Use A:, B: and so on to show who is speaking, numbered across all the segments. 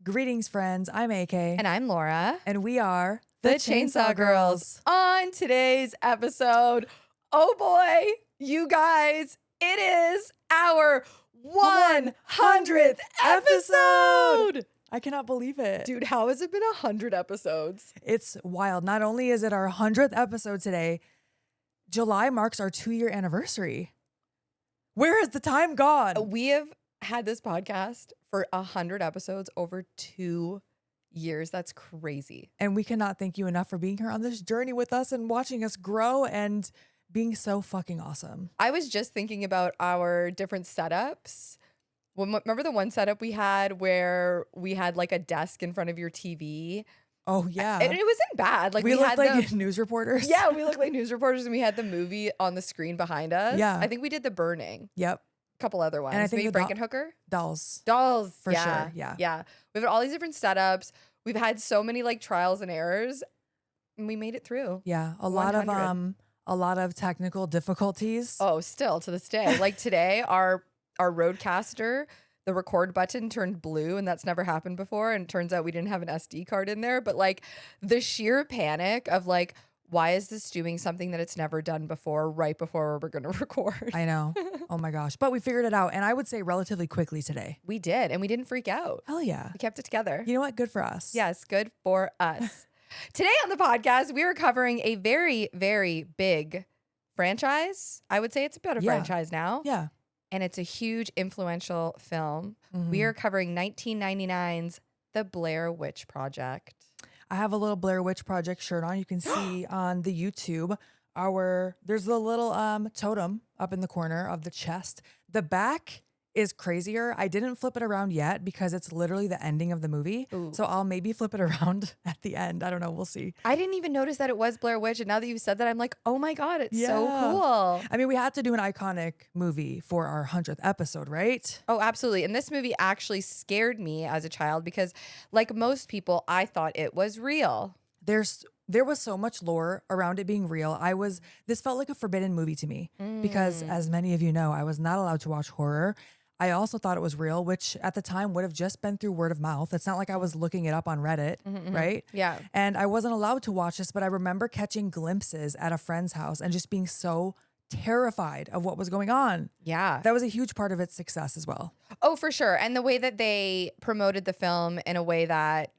A: Greetings, friends. I'm AK.
B: And I'm Laura.
A: And we are
B: The Chainsaw Girls. On today's episode, oh boy, you guys, it is our 100th episode.
A: I cannot believe it.
B: Dude, how has it been 100 episodes?
A: It's wild. Not only is it our 100th episode today, July marks our 2-year anniversary. Where has the time gone?
B: We have had this podcast for 100 episodes over 2 years. That's crazy.
A: And we cannot thank you enough for being here on this journey with us and watching us grow and being so fucking awesome.
B: I was just thinking about our different setups. Remember the one setup we had where we had like a desk in front of your TV?
A: Oh, yeah.
B: And it wasn't bad. Like
A: we looked
B: had
A: like news reporters.
B: Yeah, we looked like news reporters, and we had the movie on the screen behind us.
A: Yeah.
B: I think we did The Burning.
A: Yep.
B: A couple other ones.
A: And I think
B: maybe Frankenhooker?
A: Dolls.
B: For
A: sure. Yeah.
B: Yeah. We've had all these different setups. We've had so many like trials and errors, and we made it through.
A: Yeah. A lot of technical difficulties.
B: Oh, still to this day. Like today, our Rodecaster, the record button turned blue, and that's never happened before. And it turns out we didn't have an SD card in there. But like the sheer panic of like, why is this doing something that it's never done before right before we're going to record?
A: I know. Oh my gosh. But we figured it out. And I would say relatively quickly today.
B: We did. And we didn't freak out.
A: Hell yeah.
B: We kept it together.
A: You know what? Good for us.
B: Yes, good for us. Today on the podcast, we are covering a very, very big franchise. I would say it's about a franchise now.
A: Yeah.
B: And it's a huge influential film.
A: Mm-hmm.
B: We are covering 1999's The Blair Witch Project.
A: I have a little Blair Witch Project shirt on. You can see on the YouTube there's the little totem up in the corner of the chest. The back is crazier. I didn't flip it around yet because it's literally the ending of the movie.
B: Ooh.
A: So I'll maybe flip it around at the end. I don't know. We'll see.
B: I didn't even notice that it was Blair Witch. And now that you said that, I'm like, oh my God, it's so cool.
A: I mean, we had to do an iconic movie for our 100th episode, right?
B: Oh, absolutely. And this movie actually scared me as a child because like most people, I thought it was real.
A: There was so much lore around it being real. This felt like a forbidden movie to me because, as many of you know, I was not allowed to watch horror. I also thought it was real, which at the time would have just been through word of mouth. It's not like I was looking it up on Reddit, right?
B: Yeah.
A: And I wasn't allowed to watch this, but I remember catching glimpses at a friend's house and just being so terrified of what was going on.
B: Yeah.
A: That was a huge part of its success as well.
B: Oh, for sure. And the way that they promoted the film in a way that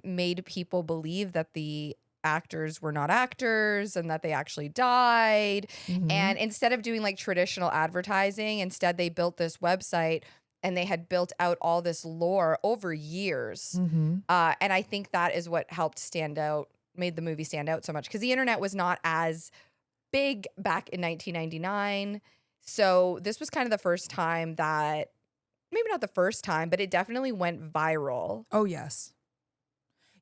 B: made people believe that the actors were not actors and that they actually died.
A: Mm-hmm.
B: And instead of doing like traditional advertising, instead they built this website and they had built out all this lore over years.
A: Mm-hmm.
B: And I think that is what helped made the movie stand out so much because the internet was not as big back in 1999. So this was kind of the first time that, maybe not the first time, but it definitely went viral.
A: Oh, yes.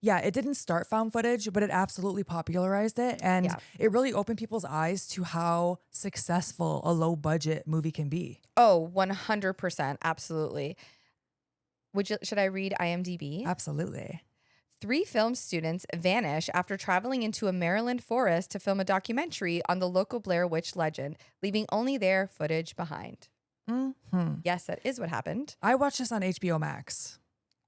A: Yeah, it didn't start found footage, but it absolutely popularized it. And it really opened people's eyes to how successful a low budget movie can be.
B: Oh, 100%. Absolutely. Should I read IMDb?
A: Absolutely.
B: 3 film students vanish after traveling into a Maryland forest to film a documentary on the local Blair Witch legend, leaving only their footage behind.
A: Mm-hmm.
B: Yes, that is what happened.
A: I watched this on HBO Max.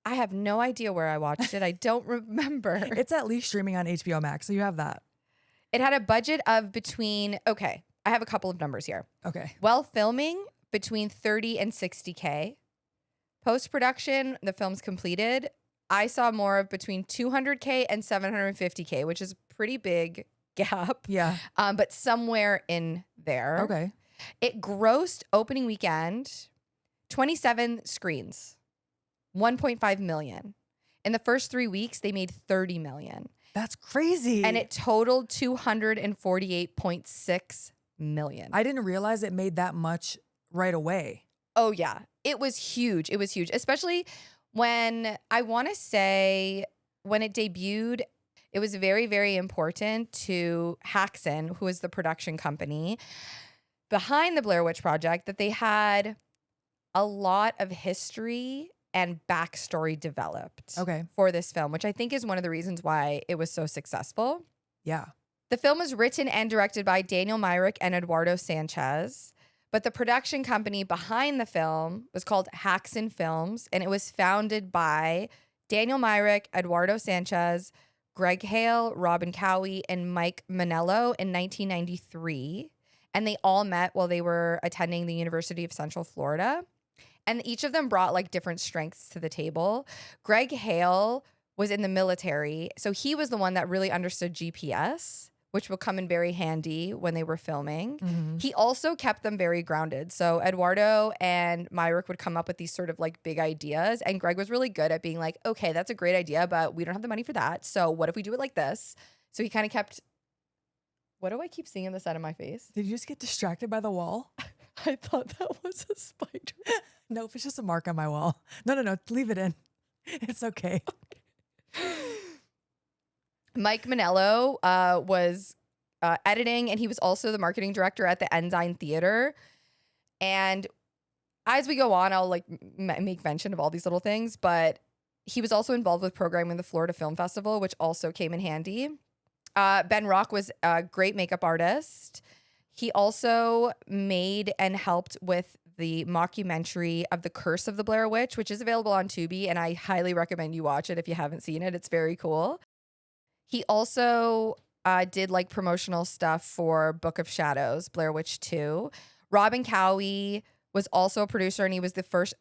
B: I have no idea where I watched it. I don't remember.
A: It's at least streaming on HBO Max, so you have that.
B: It had a budget of I have a couple of numbers here.
A: Okay.
B: While filming, between 30 and 60K. Post-production, the film's completed. I saw more of between 200K and 750K, which is a pretty big gap.
A: Yeah.
B: But somewhere in there.
A: Okay.
B: It grossed opening weekend 27 screens. 1.5 million. In the first 3 weeks, they made 30 million.
A: That's crazy.
B: And it totaled 248.6 million.
A: I didn't realize it made that much right away.
B: Oh, yeah. It was huge. It was huge, especially when I want to say when it debuted, it was very, very important to Haxon, who is the production company behind the Blair Witch Project, that they had a lot of history and backstory developed for this film, which I think is one of the reasons why it was so successful.
A: Yeah.
B: The film was written and directed by Daniel Myrick and Eduardo Sanchez, but the production company behind the film was called Haxon Films, and it was founded by Daniel Myrick, Eduardo Sanchez, Greg Hale, Robin Cowie, and Mike Manello in 1993. And they all met while they were attending the University of Central Florida. And each of them brought like different strengths to the table. Greg Hale was in the military. So he was the one that really understood GPS, which will come in very handy when they were filming.
A: Mm-hmm.
B: He also kept them very grounded. So Eduardo and Myrick would come up with these sort of like big ideas. And Greg was really good at being like, okay, that's a great idea, but we don't have the money for that. So what if we do it like this? So he kind of kept, what do I keep seeing on the side of my face?
A: Did you just get distracted by the wall?
B: I thought that was a spider.
A: Nope, it's just a mark on my wall. No, leave it in. It's okay.
B: Mike Manello was editing, and he was also the marketing director at the Ensign Theater. And as we go on, I'll like make mention of all these little things, but he was also involved with programming the Florida Film Festival, which also came in handy. Ben Rock was a great makeup artist. He also made and helped with the mockumentary of The Curse of the Blair Witch, which is available on Tubi, and I highly recommend you watch it if you haven't seen it. It's very cool. He also did like promotional stuff for Book of Shadows, Blair Witch 2. Robin Cowie was also a producer, and he was the first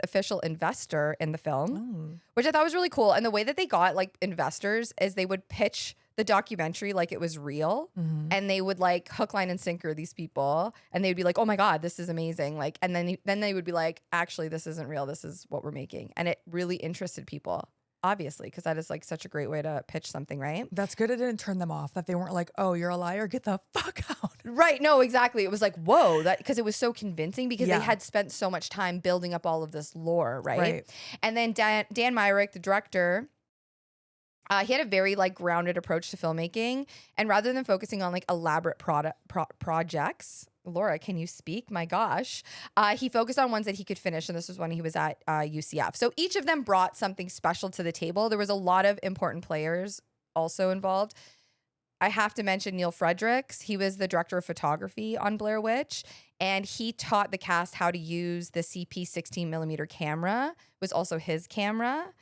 B: official investor in the film, which I thought was really cool. And the way that they got like investors is they would pitch the documentary like it was real, and they would like hook, line, and sinker these people, and they would be like, "Oh my god, this is amazing!" Like, and then they would be like, "Actually, this isn't real. This is what we're making," and it really interested people, obviously, because that is like such a great way to pitch something, right?
A: That's good. It didn't turn them off. That they weren't like, "Oh, you're a liar. Get the fuck out."
B: Right? No, exactly. It was like, whoa, that because it was so convincing because
A: Yeah.
B: they had spent so much time building up all of this lore, right?
A: Right.
B: And then Dan Myrick, the director. He had a very like grounded approach to filmmaking, and rather than focusing on like elaborate projects, Laura, can you speak? My gosh, he focused on ones that he could finish, and this was when he was at UCF. So each of them brought something special to the table. There was a lot of important players also involved. I have to mention Neil Fredericks. He was the director of photography on Blair Witch, and he taught the cast how to use the CP 16mm camera. It was also his camera,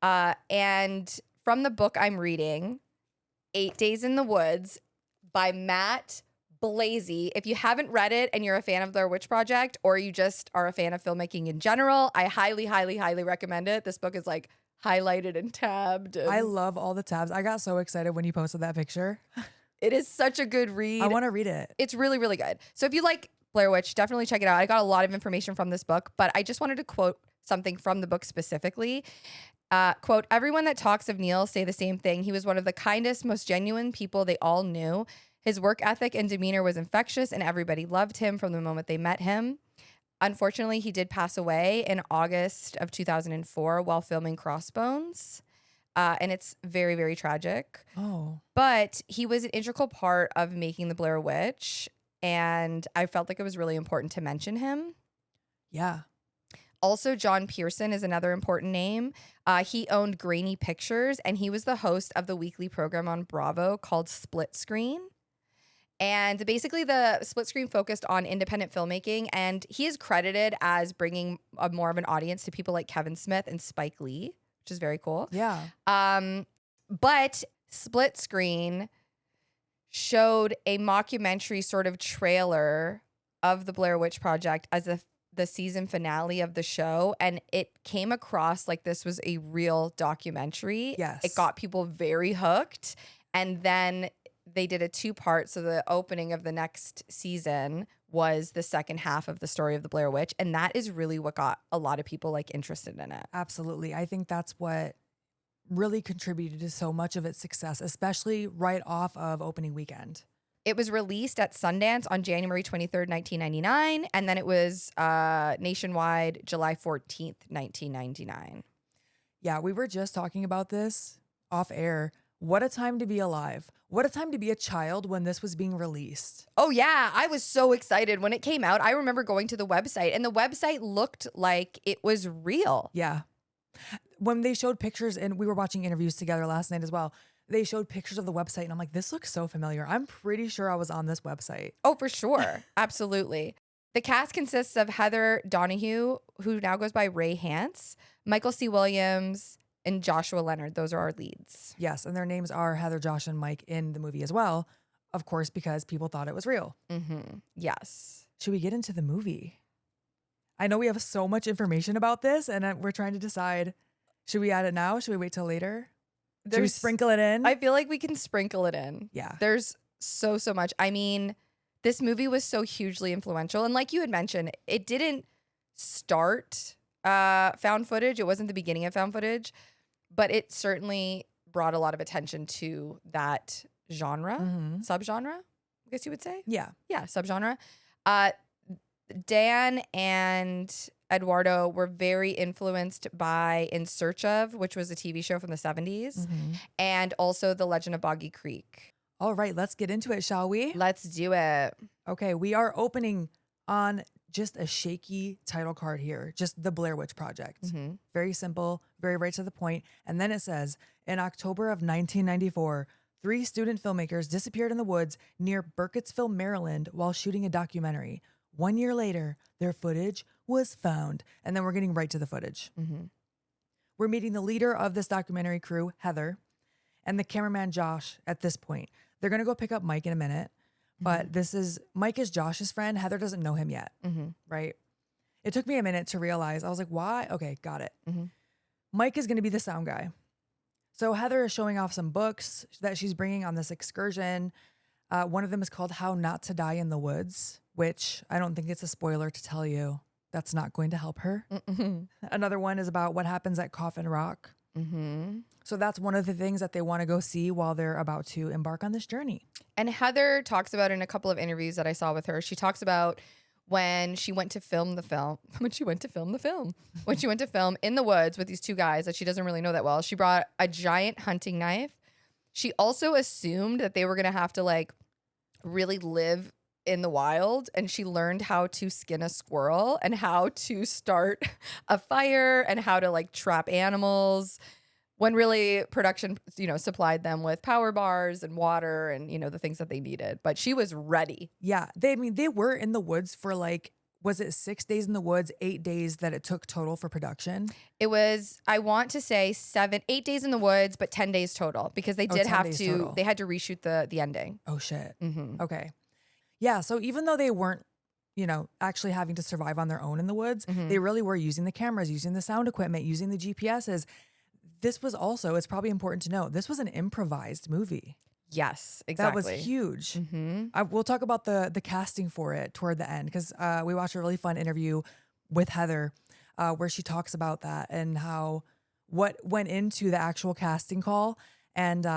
B: and from the book I'm reading, 8 Days in the Woods by Matt Blazi. If you haven't read it and you're a fan of Blair Witch Project, or you just are a fan of filmmaking in general, I highly, highly, highly recommend it. This book is like highlighted and tabbed. And
A: I love all the tabs. I got so excited when you posted that picture.
B: it is such a good read.
A: I want to read it.
B: It's really, really good. So if you like Blair Witch, definitely check it out. I got a lot of information from this book, but I just wanted to quote something from the book specifically. Quote, everyone that talks of Neil say the same thing. He was one of the kindest, most genuine people they all knew. His work ethic and demeanor was infectious, and everybody loved him from the moment they met him. Unfortunately, he did pass away in August of 2004 while filming Crossbones. And it's very, very tragic.
A: Oh.
B: But he was an integral part of making the Blair Witch, and I felt like it was really important to mention him.
A: Yeah.
B: Also, John Pearson is another important name. He owned Grainy Pictures, and he was the host of the weekly program on Bravo called Split Screen. And basically, the Split Screen focused on independent filmmaking, and he is credited as bringing more of an audience to people like Kevin Smith and Spike Lee, which is very cool.
A: Yeah.
B: But Split Screen showed a mockumentary sort of trailer of the Blair Witch Project as the season finale of the show, and it came across like this was a real documentary.
A: Yes.
B: It got people very hooked, and then they did a 2-part, so the opening of the next season was the second half of the story of the Blair Witch, and that is really what got a lot of people like interested in it.
A: Absolutely. I think that's what really contributed to so much of its success, especially right off of opening weekend.
B: It was released at Sundance on January 23rd, 1999, and then it was nationwide July 14th, 1999.
A: Yeah, we were just talking about this off air. What a time to be alive. What a time to be a child when this was being released.
B: Oh, yeah. I was so excited when it came out. I remember going to the website, and the website looked like it was real.
A: Yeah. When they showed pictures, and we were watching interviews together last night as well, they showed pictures of the website, and I'm like, this looks so familiar. I'm pretty sure I was on this website.
B: Oh, for sure. Absolutely. The cast consists of Heather Donahue, who now goes by Ray Hance, Michael C. Williams, and Joshua Leonard. Those are our leads.
A: Yes, and their names are Heather, Josh, and Mike in the movie as well. Of course, because people thought it was real.
B: Yes.
A: Should we get into the movie? I know we have so much information about this, and we're trying to decide, should we add it now? Should we wait till later? Should we sprinkle it in?
B: I feel like we can sprinkle it in.
A: Yeah.
B: There's so much. I mean, this movie was so hugely influential. And like you had mentioned, it didn't start found footage. It wasn't the beginning of found footage, but it certainly brought a lot of attention to that genre, subgenre, I guess you would say.
A: Yeah.
B: Yeah, subgenre. Dan and Eduardo were very influenced by In Search Of, which was a TV show from the 70s, and also The Legend of Boggy Creek.
A: All right, let's get into it, shall we?
B: Let's do it.
A: Okay, we are opening on just a shaky title card here, just The Blair Witch Project. Very simple, very right to the point. And then it says, in October of 1994, 3 student filmmakers disappeared in the woods near Burkittsville, Maryland, while shooting a documentary. 1 year later, their footage was found. And then we're getting right to the footage. We're meeting the leader of this documentary crew, Heather, and the cameraman, Josh, at this point. They're going to go pick up Mike in a minute. But Mike is Josh's friend. Heather doesn't know him yet, right? It took me a minute to realize. I was like, why? Okay, got it. Mike is going to be the sound guy. So Heather is showing off some books that she's bringing on this excursion. One of them is called How Not to Die in the Woods, which I don't think it's a spoiler to tell you that's not going to help her. Another one is about what happens at Coffin Rock. So that's one of the things that they want to go see while they're about to embark on this journey.
B: And Heather talks about in a couple of interviews that I saw with her, she talks about when she went to film the film, when she went to film in the woods with these 2 guys that she doesn't really know that well, she brought a giant hunting knife. She also assumed that they were going to have to like really live in the wild, and she learned how to skin a squirrel and how to start a fire and how to like trap animals, when really production, supplied them with power bars and water and, the things that they needed. But she was ready.
A: Yeah. They were in the woods for like, was it 6 days in the woods, 8 days that it took total for production?
B: It was, I want to say 8 days in the woods, but 10 days total, because they did have to, total. They had to reshoot the ending.
A: Oh shit. Okay. Yeah. So even though they weren't, actually having to survive on their own in the woods, they really were using the cameras, using the sound equipment, using the GPSs. This was also, it's probably important to note, this was an improvised movie.
B: Yes, exactly.
A: That was huge. We'll talk about the casting for it toward the end, because we watched a really fun interview with Heather where she talks about that and what went into the actual casting call. And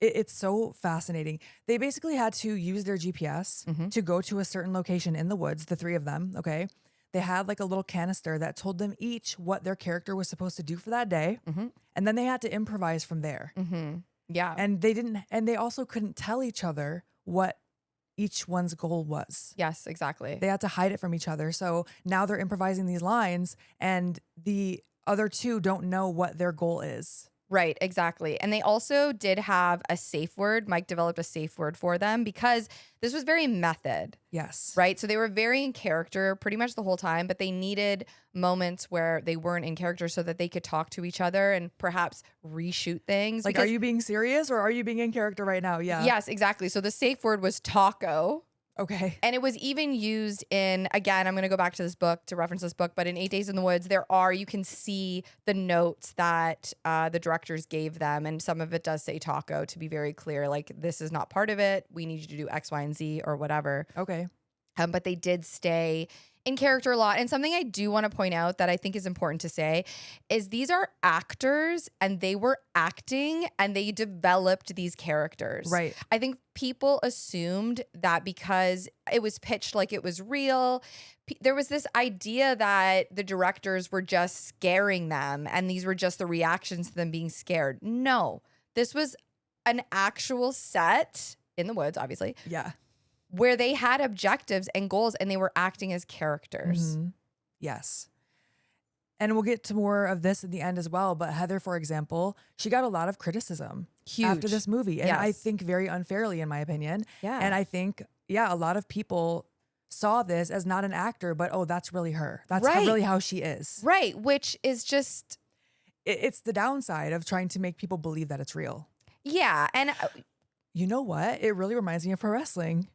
A: it's so fascinating. They basically had to use their GPS to go to a certain location in the woods, the 3 of them, okay? They had like a little canister that told them each what their character was supposed to do for that day. And then they had to improvise from there.
B: Yeah.
A: And they also couldn't tell each other what each one's goal was.
B: Yes, exactly.
A: They had to hide it from each other. So now they're improvising these lines and the other 2 don't know what their goal is.
B: Right, exactly. And they also did have a safe word. Mike developed a safe word for them because this was very method.
A: Yes.
B: Right? So they were very in character pretty much the whole time, but they needed moments where they weren't in character so that they could talk to each other and perhaps reshoot things.
A: Like, are you being serious or are you being in character right now? Yeah.
B: Yes, exactly. So the safe word was taco.
A: Okay.
B: And it was even used in, again, I'm going to go back to this book to reference this book, but in 8 Days in the Woods, you can see the notes that the directors gave them. And some of it does say taco, to be very clear. Like, this is not part of it. We need you to do X, Y, and Z or whatever.
A: Okay.
B: But they did stay in character a lot. And something I do want to point out that I think is important to say is these are actors and they were acting and they developed these characters.
A: Right.
B: I think people assumed that because it was pitched like it was real, there was this idea that the directors were just scaring them and these were just the reactions to them being scared. No, this was an actual set in the woods, obviously.
A: Yeah.
B: Where they had objectives and goals and they were acting as characters.
A: Yes. And we'll get to more of this in the end as well. But Heather, for example, she got a lot of criticism after this movie. And I think very unfairly, in my opinion.
B: Yeah.
A: And I think, a lot of people saw this as not an actor, but, oh, that's really her. That's really how she is.
B: Right. Which is just...
A: it's the downside of trying to make people believe that it's real.
B: Yeah. And
A: You know what? It really reminds me of pro wrestling.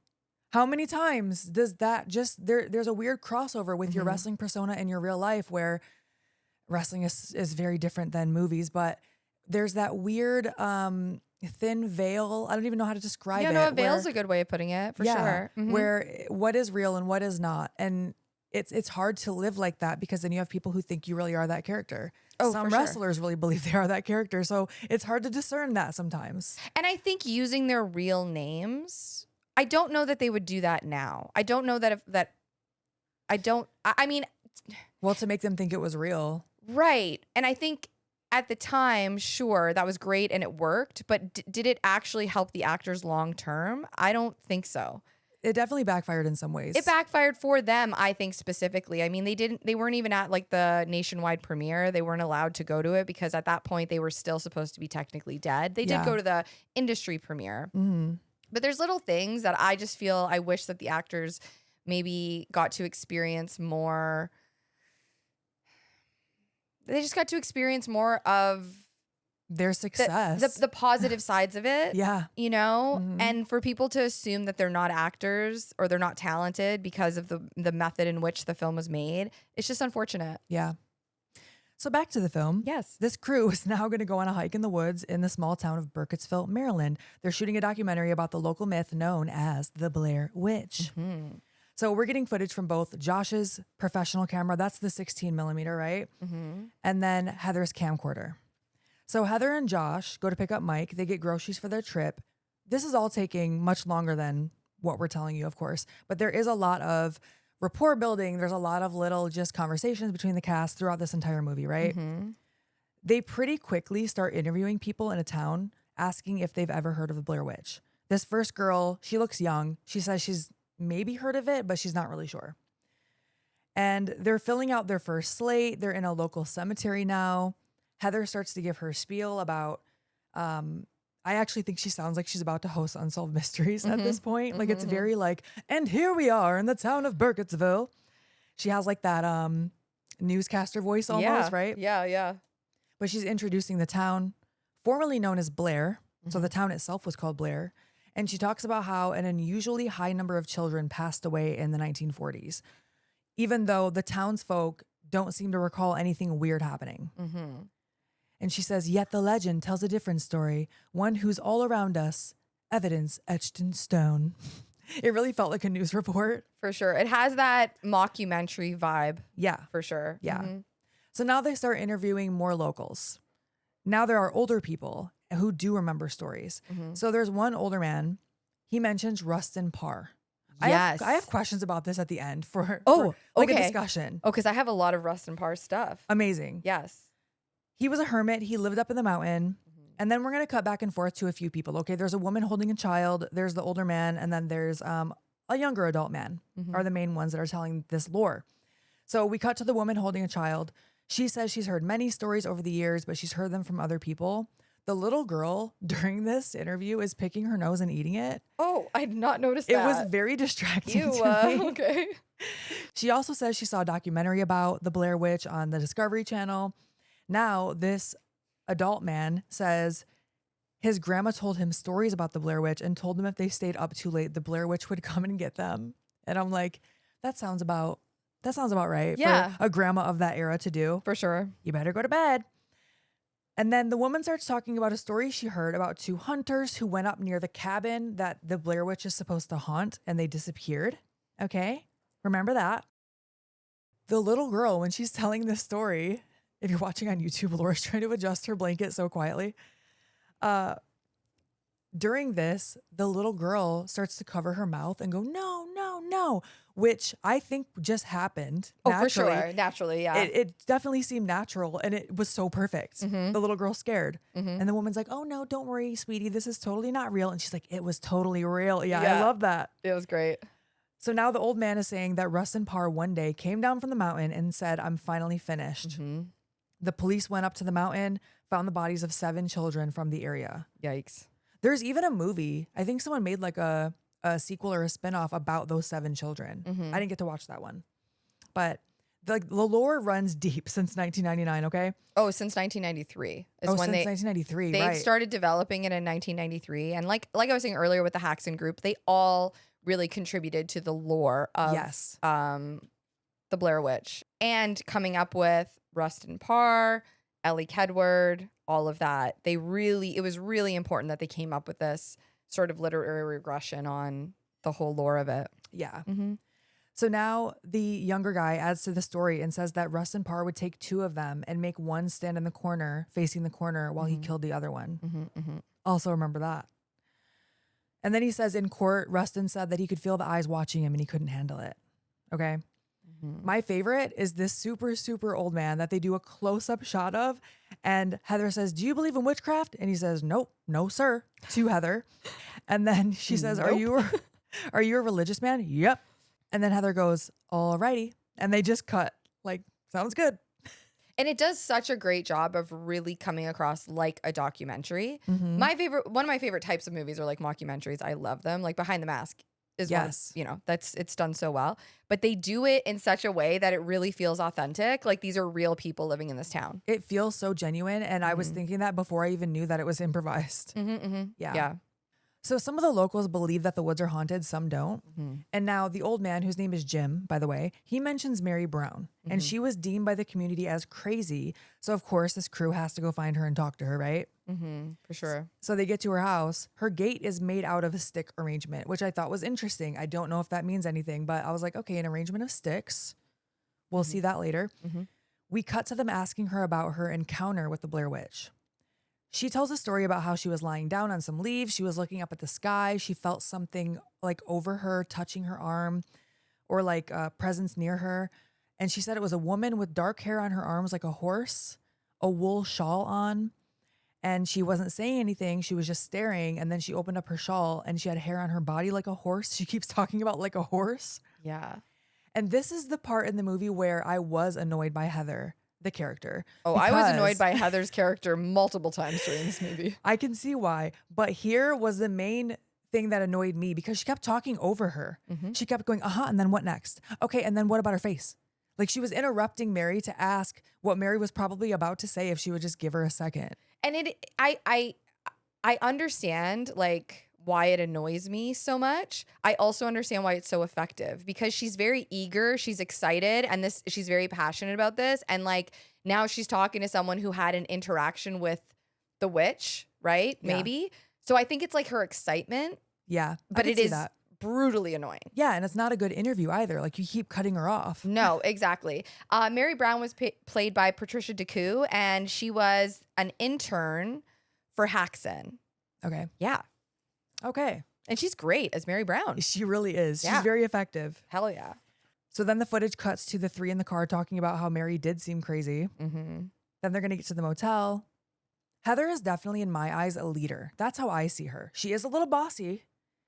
A: How many times does that just there's a weird crossover with your wrestling persona and your real life where wrestling is very different than movies, but there's that weird thin veil. I don't even know how to describe it.
B: a veil's a good way of putting it, for sure.
A: Where what is real and what is not. And it's hard to live like that because then you have people who think you really are that character.
B: Oh,
A: Some
B: for sure.
A: wrestlers really believe they are that character. So it's hard to discern that sometimes.
B: And I think using their real names, I don't know that they would do that now. I don't know I mean,
A: Well, to make them think it was real.
B: right. And I think at the time, sure, that was great and it worked, but did it actually help the actors long term? I don't think so.
A: It definitely backfired in some ways.
B: It backfired for them, I think, specifically. I mean, they weren't even at like the nationwide premiere. They weren't allowed to go to it because at that point they were still supposed to be technically dead. They did go to the industry premiere. But there's little things that I just feel I wish that the actors maybe got to experience more. They just got to experience more of
A: their success.
B: the positive sides of it.
A: Yeah.
B: You know? And for people to assume that they're not actors or they're not talented because of the method in which the film was made, it's just unfortunate.
A: Yeah. So back to the film.
B: Yes.
A: This crew is now going to go on a hike in the woods in the small town of Burkittsville, Maryland. They're shooting a documentary about the local myth known as the Blair Witch. So we're getting footage from both Josh's professional camera, that's the 16 millimeter, right? And then Heather's camcorder. So Heather and Josh go to pick up Mike. They get groceries for their trip. This is all taking much longer than what we're telling you, of course. But there is a lot of rapport building. There's a lot of little just conversations between the cast throughout this entire movie, right? They pretty quickly start interviewing people in a town, asking if they've ever heard of the Blair Witch. This first girl, she looks young. She says she's maybe heard of it, but she's not really sure. And they're filling out their first slate. They're in a local cemetery now. Heather starts to give her spiel about, I actually think she sounds like she's about to host Unsolved Mysteries at this point. Like it's very like, and here we are in the town of Burkittsville. She has like that newscaster voice almost, right?
B: Yeah.
A: But she's introducing the town, formerly known as Blair. So the town itself was called Blair. And she talks about how an unusually high number of children passed away in the 1940s, even though the townsfolk don't seem to recall anything weird happening. And she says, yet the legend tells a different story, one who's all around us, evidence etched in stone. It really felt like a news report.
B: For sure. It has that mockumentary vibe.
A: Yeah.
B: For sure.
A: Yeah. So now they start interviewing more locals. Now there are older people who do remember stories. So there's one older man. He mentions Rustin Parr.
B: Yes.
A: I have questions about this at the end for a discussion.
B: Oh, because I have a lot of Rustin Parr stuff.
A: Amazing.
B: Yes.
A: He was a hermit. He lived up in the mountain. And then we're going to cut back and forth to a few people. Okay, there's a woman holding a child. There's the older man. And then there's a younger adult man are the main ones that are telling this lore. So we cut to the woman holding a child. She says she's heard many stories over the years, but she's heard them from other people. The little girl during this interview is picking her nose and eating it.
B: Oh, I did not notice
A: It
B: that.
A: was very distracting to me.
B: Okay.
A: She also says she saw a documentary about the Blair Witch on the Discovery Channel. Now, this adult man says his grandma told him stories about the Blair Witch and told him if they stayed up too late, the Blair Witch would come and get them. And I'm like, that sounds about right
B: Yeah.
A: for a grandma of that era to do.
B: For sure.
A: You better go to bed. And then the woman starts talking about a story she heard about two hunters who went up near the cabin that the Blair Witch is supposed to haunt and they disappeared. Okay? Remember that. The little girl, when she's telling this story, if you're watching on YouTube, Laura's trying to adjust her blanket so quietly. During this, the little girl starts to cover her mouth and go, no, no, no, which I think just happened.
B: Oh,
A: naturally.
B: for sure. Naturally, yeah.
A: It definitely seemed natural and it was so perfect. The little girl scared. And the woman's like, oh no, don't worry, sweetie. This is totally not real. And she's like, it was totally real. Yeah, I love that.
B: It was great.
A: So now the old man is saying that Rustin Parr one day came down from the mountain and said, I'm finally finished. The police went up to the mountain, found the bodies of 7 children from the area.
B: Yikes.
A: There's even a movie. I think someone made like a sequel or a spinoff about those 7 children. I didn't get to watch that one. But the lore runs deep since 1999, okay?
B: Oh, since 1993 is when
A: since
B: they
A: 1993,
B: they
A: right.
B: started developing it in 1993. And like I was saying earlier with the Haxon group, they all really contributed to the lore of
A: Yes.
B: the Blair Witch and coming up with Rustin Parr, Ellie Kedward, all of that. It was really important that they came up with this sort of literary regression on the whole lore of it.
A: Yeah.
B: Mm-hmm.
A: So now the younger guy adds to the story and says that Rustin Parr would take two of them and make one stand in the corner, facing the corner, while he killed the other one. Also remember that. And then he says in court, Rustin said that he could feel the eyes watching him and he couldn't handle it. Okay. My favorite is this super, super old man that they do a close-up shot of. And Heather says, "Do you believe in witchcraft?" And he says, "Nope, no, sir," to Heather. And then she says, "Are you a religious man?" "Yep." And then Heather goes, "Alrighty." And they just cut. Like, sounds good.
B: And it does such a great job of really coming across like a documentary. One of my favorite types of movies are like mockumentaries. I love them. Like Behind the Mask is
A: Yes.
B: one, it's done so well. But they do it in such a way that it really feels authentic. Like these are real people living in this town.
A: It feels so genuine. And I was thinking that before I even knew that it was improvised. Yeah. So some of the locals believe that the woods are haunted, some don't. And now the old man, whose name is Jim, by the way, he mentions Mary Brown. And she was deemed by the community as crazy. So of course this crew has to go find her and talk to her, right?
B: For sure.
A: So they get to her house. Her gate is made out of a stick arrangement, which I thought was interesting. I don't know if that means anything, but I was like, okay, an arrangement of sticks. We'll see that later. We cut to them asking her about her encounter with the Blair Witch. She tells a story about how she was lying down on some leaves. She was looking up at the sky. She felt something like over her, touching her arm, or like a presence near her. And she said it was a woman with dark hair on her arms like a horse, a wool shawl on. And she wasn't saying anything. She was just staring. And then she opened up her shawl and she had hair on her body like a horse. She keeps talking about like a horse.
B: Yeah.
A: And this is the part in the movie where I was annoyed by Heather, the character.
B: Oh, I was annoyed
A: because
B: by Heather's character multiple times during this movie.
A: I can see why. But here was the main thing that annoyed me because she kept talking over her. She kept going, and then what next? Okay, and then what about her face? Like she was interrupting Mary to ask what Mary was probably about to say if she would just give her a second.
B: And I understand like why it annoys me so much. I also understand why it's so effective because she's very eager, she's excited, and she's very passionate about this. And like now she's talking to someone who had an interaction with the witch, right?
A: Yeah.
B: Maybe. So I think it's like her excitement.
A: Yeah.
B: But it is brutally annoying.
A: Yeah, and it's not a good interview either. Like you keep cutting her off.
B: No, exactly. Mary Brown was played by Patricia DeCoux, and she was an intern for Haxon.
A: Okay.
B: Yeah.
A: Okay.
B: And she's great as Mary Brown.
A: She really is.
B: Yeah.
A: She's very effective.
B: Hell yeah.
A: So then the footage cuts to the three in the car talking about how Mary did seem crazy. Then they're going to get to the motel. Heather is definitely, in my eyes, a leader. That's how I see her. She is a little bossy.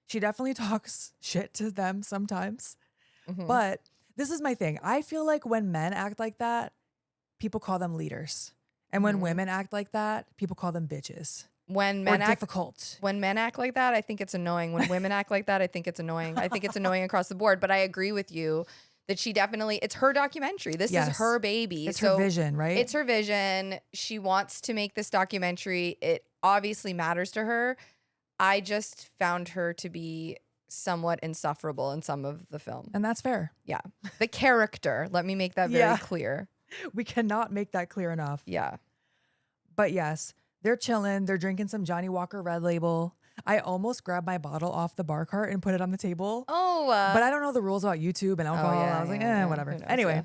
A: She definitely talks shit to them sometimes. But this is my thing. I feel like when men act like that, people call them leaders. And when women act like that, people call them bitches.
B: When men
A: difficult.
B: When men act like that, I think it's annoying. When women act like that, I think it's annoying. I think it's annoying across the board. But I agree with you that she definitely, it's her documentary. This is her baby.
A: It's her vision, right?
B: It's her vision. She wants to make this documentary. It obviously matters to her. I just found her to be somewhat insufferable in some of the film.
A: And that's fair.
B: Yeah. The character, let me make that very clear.
A: We cannot make that clear enough.
B: Yeah.
A: But yes, they're chilling. They're drinking some Johnny Walker Red Label. I almost grabbed my bottle off the bar cart and put it on the table.
B: Oh.
A: But I don't know the rules about YouTube and alcohol. I was like, whatever.
B: Knows,
A: Anyway,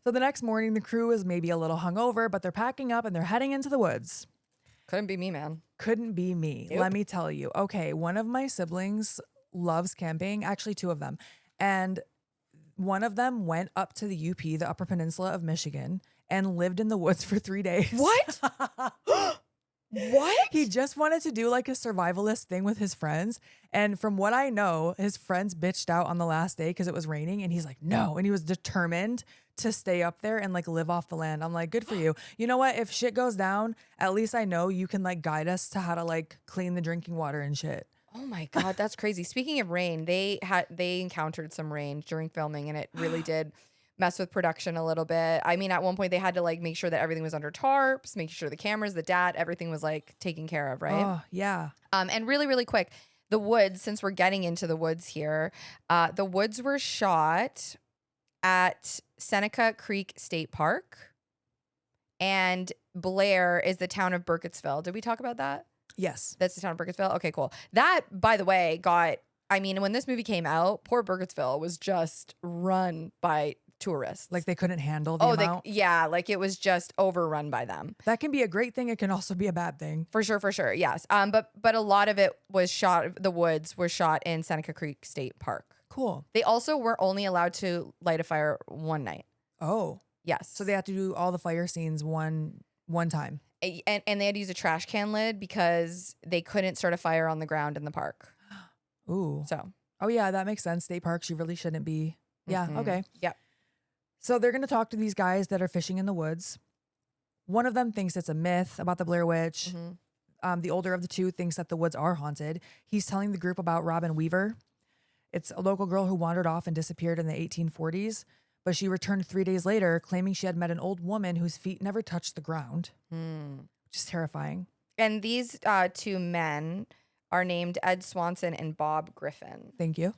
A: so the next morning, the crew is maybe a little hungover, but they're packing up and they're heading into the woods.
B: Couldn't be me, man.
A: Couldn't be me.
B: Nope.
A: Let me tell you. Okay, one of my siblings loves camping, actually two of them. And one of them went up to the UP, the Upper Peninsula of Michigan, and lived in the woods for 3 days.
B: What? What?
A: He just wanted to do like a survivalist thing with his friends. And from what I know, his friends bitched out on the last day because it was raining. And he's like, no. And he was determined to stay up there and like live off the land. I'm like, good for you. You know what? If shit goes down, at least I know you can like guide us to how to like clean the drinking water and shit.
B: Oh my God, that's crazy. Speaking of rain, they encountered some rain during filming, and it really did mess with production a little bit. I mean, at one point they had to like make sure that everything was under tarps, making sure the cameras, the DAT, everything was like taken care of, right?
A: Oh, yeah.
B: And really, really quick, the woods, since we're getting into the woods here, the woods were shot at Seneca Creek State Park, and Blair is the town of Burkittsville. Did we talk about that?
A: Yes.
B: That's the town of Burkittsville? Okay, cool. That, by the way, I mean, when this movie came out, poor Burkittsville was just run by tourists.
A: Like they couldn't handle the amount.
B: Yeah, like it was just overrun by them.
A: That can be a great thing. It can also be a bad thing.
B: For sure, yes. But a lot of it was shot, the woods were shot in Seneca Creek State Park.
A: Cool.
B: They also were only allowed to light a fire one night.
A: Oh.
B: Yes.
A: So they had to do all the fire scenes one time.
B: And they had to use a trash can lid because they couldn't start a fire on the ground in the park.
A: Ooh.
B: So.
A: Oh, yeah, that makes sense. State parks, you really shouldn't be. Yeah, okay.
B: Yep.
A: So they're going to talk to these guys that are fishing in the woods. One of them thinks it's a myth about the Blair Witch. The older of the two thinks that the woods are haunted. He's telling the group about Robin Weaver. It's a local girl who wandered off and disappeared in the 1840s, but she returned 3 days later claiming she had met an old woman whose feet never touched the ground, which is terrifying.
B: And these two men are named Ed Swanson and Bob Griffin.
A: Thank you.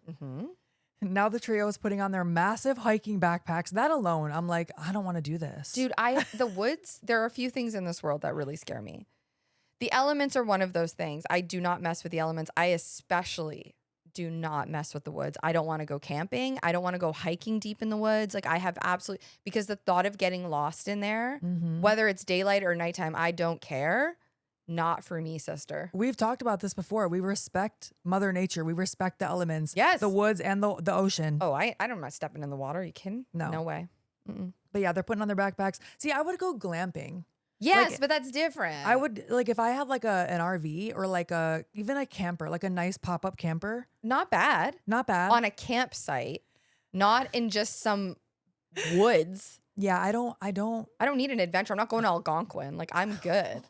A: Now the trio is putting on their massive hiking backpacks. That alone, I'm like, I don't want to do this.
B: Dude, the woods, there are a few things in this world that really scare me. The elements are one of those things. I do not mess with the elements. I especially do not mess with the woods. I don't want to go camping. I don't want to go hiking deep in the woods. Like I have absolutely, because the thought of getting lost in there, whether it's daylight or nighttime, I don't care. Not for me, sister.
A: We've talked about this before. We respect Mother Nature. We respect the elements.
B: Yes.
A: The woods and the ocean.
B: Oh, I don't mind stepping in the water. Are you kidding? No way.
A: But yeah, they're putting on their backpacks. See, I would go glamping.
B: Yes,
A: like,
B: but that's different.
A: I would, like, if I had like an RV or like even a camper, like a nice pop-up camper.
B: Not bad.
A: Not bad.
B: On a campsite, not in just some woods.
A: Yeah, I don't
B: need an adventure. I'm not going to Algonquin. Like, I'm good.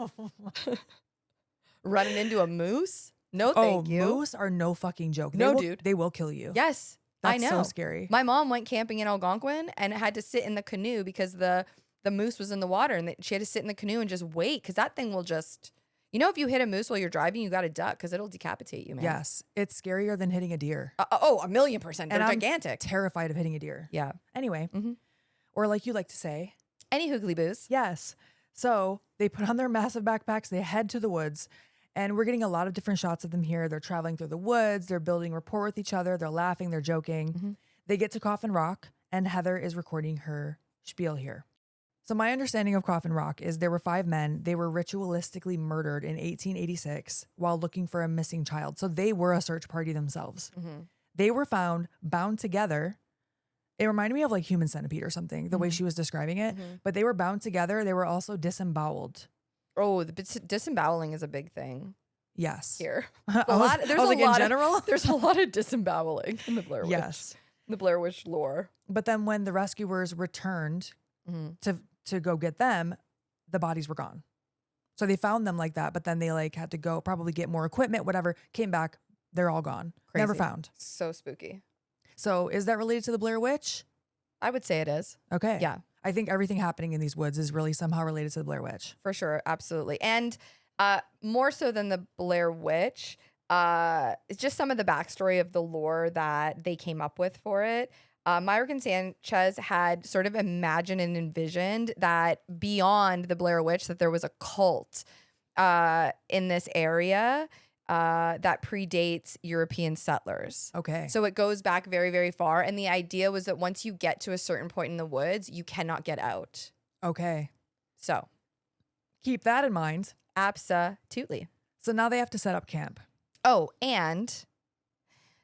B: Running into a moose? No, thank you.
A: Moose are no fucking joke.
B: Dude.
A: They will kill you.
B: Yes,
A: That's
B: I know.
A: so scary.
B: My mom went camping in Algonquin and had to sit in the canoe because the moose was in the water, and she had to sit in the canoe and just wait because that thing will just, if you hit a moose while you're driving, you got to duck because it'll decapitate you, man.
A: Yes, it's scarier than hitting a deer.
B: 1,000,000%. They're
A: And I'm
B: gigantic.
A: Terrified of hitting a deer.
B: Yeah.
A: Anyway, or like you like to say,
B: any hoogly boos.
A: Yes. So they put on their massive backpacks. They head to the woods, and we're getting a lot of different shots of them here. They're traveling through the woods. They're building rapport with each other. They're laughing. They're joking. They get to Coffin Rock, and Heather is recording her spiel here. So my understanding of Coffin Rock is there were 5 men. They were ritualistically murdered in 1886 while looking for a missing child. So they were a search party themselves. They were found bound together. It reminded me of like Human Centipede or something, the way she was describing it. But they were bound together. They were also disemboweled.
B: Oh, the disemboweling is a big thing.
A: Yes.
B: Here.
A: In general?
B: There's a lot of disemboweling in the Blair Witch.
A: Yes.
B: The Blair Witch lore.
A: But then when the rescuers returned to go get them, the bodies were gone. So they found them like that, but then they like had to go probably get more equipment, whatever, came back, they're all gone.
B: Crazy.
A: Never found.
B: So spooky.
A: So is that related to the Blair Witch?
B: I would say it is.
A: Okay.
B: Yeah.
A: I think everything happening in these woods is really somehow related to the Blair Witch.
B: For sure. Absolutely. And more so than the Blair Witch, it's just some of the backstory of the lore that they came up with for it. Myrick Sanchez had sort of imagined and envisioned that beyond the Blair Witch, that there was a cult in this area that predates European settlers.
A: Okay.
B: So it goes back very, very far. And the idea was that once you get to a certain point in the woods, you cannot get out.
A: Okay.
B: So
A: Keep that in mind.
B: absolutely.
A: So now they have to set up camp.
B: Oh, and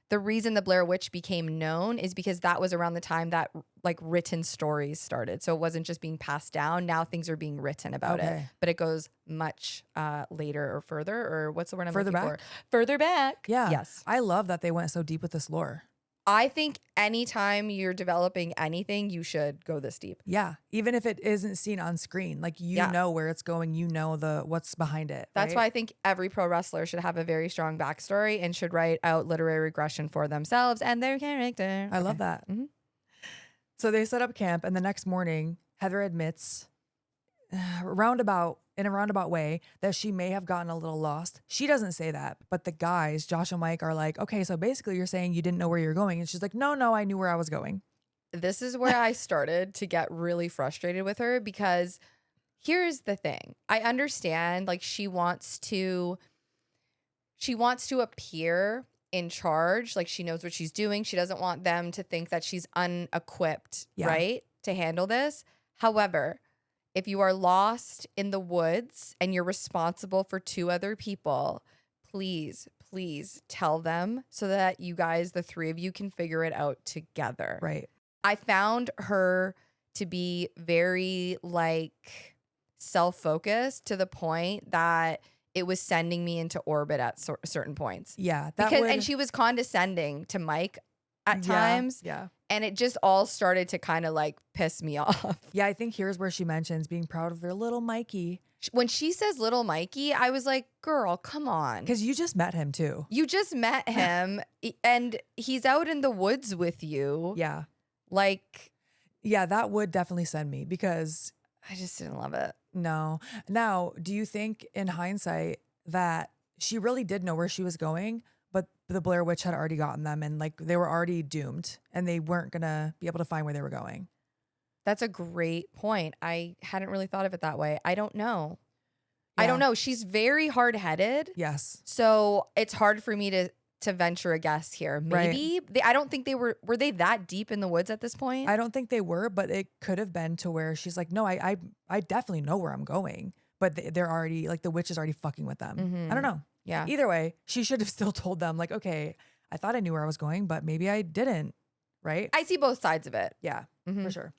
B: the reason the Blair Witch became known is because that was around the time that like written stories started. So it wasn't just being passed down. Now things are being written about it.
A: Okay.
B: But it goes much later or further, or what's the word I'm
A: Further
B: looking
A: back?
B: for? Further back.
A: Yeah.
B: Yes.
A: I love that they went so deep with this lore.
B: I think anytime you're developing anything, you should go this deep.
A: Yeah. Even if it isn't seen on screen, like you know where it's going, you know what's behind it.
B: That's
A: right?
B: why I think every pro wrestler should have a very strong backstory and should write out literary regression for themselves and their character.
A: I love that. So they set up camp, and the next morning, Heather admits in a roundabout way that she may have gotten a little lost. She doesn't say that, but the guys, Josh and Mike, are like, okay, so basically you're saying you didn't know where you're going. And she's like, no, I knew where I was going.
B: This is where I started to get really frustrated with her because here's the thing. I understand like she wants to appear in charge, like she knows what she's doing. She doesn't want them to think that she's unequipped, right, to handle this. However, if you are lost in the woods and you're responsible for 2 other people, please tell them so that you guys, the 3 of you, can figure it out together.
A: Right.
B: I found her to be very like self-focused to the point that it was sending me into orbit at certain points.
A: Yeah.
B: And she was condescending to Mike at times.
A: Yeah.
B: And it just all started to kind of like piss me off.
A: Yeah, I think here's where she mentions being proud of their little Mikey.
B: When she says little Mikey, I was like, girl, come on.
A: Because you just met him too.
B: You just met him and he's out in the woods with you.
A: Yeah.
B: Like.
A: Yeah, that would definitely send me because.
B: I just didn't love it.
A: No. Now, do you think in hindsight that she really did know where she was going, but the Blair Witch had already gotten them and like they were already doomed and they weren't going to be able to find where they were going?
B: That's a great point. I hadn't really thought of it that way. I don't know.
A: Yeah.
B: I don't know. She's very hard-headed.
A: Yes.
B: So it's hard for me to venture a guess here. Maybe I don't think they were they that deep in the woods at this point?
A: I don't think they were, but it could have been to where she's like, no, I definitely know where I'm going, but they're already like the witch is already fucking with them.
B: Mm-hmm.
A: I don't know.
B: Yeah.
A: Either way, she should have still told them like, okay, I thought I knew where I was going, but maybe I didn't. Right.
B: I see both sides of it.
A: Yeah,
B: mm-hmm.
A: for sure.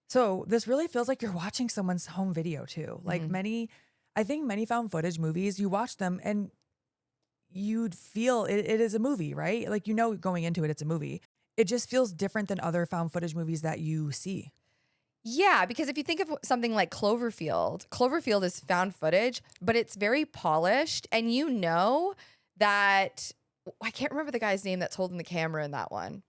A: So this really feels like you're watching someone's home video too. Like I think many found footage movies, you watch them and you'd feel it is a movie, right? Like, going into it, it's a movie. It just feels different than other found footage movies that you see.
B: Yeah, because if you think of something like Cloverfield is found footage, but it's very polished. And you know that, I can't remember the guy's name that's holding the camera in that one.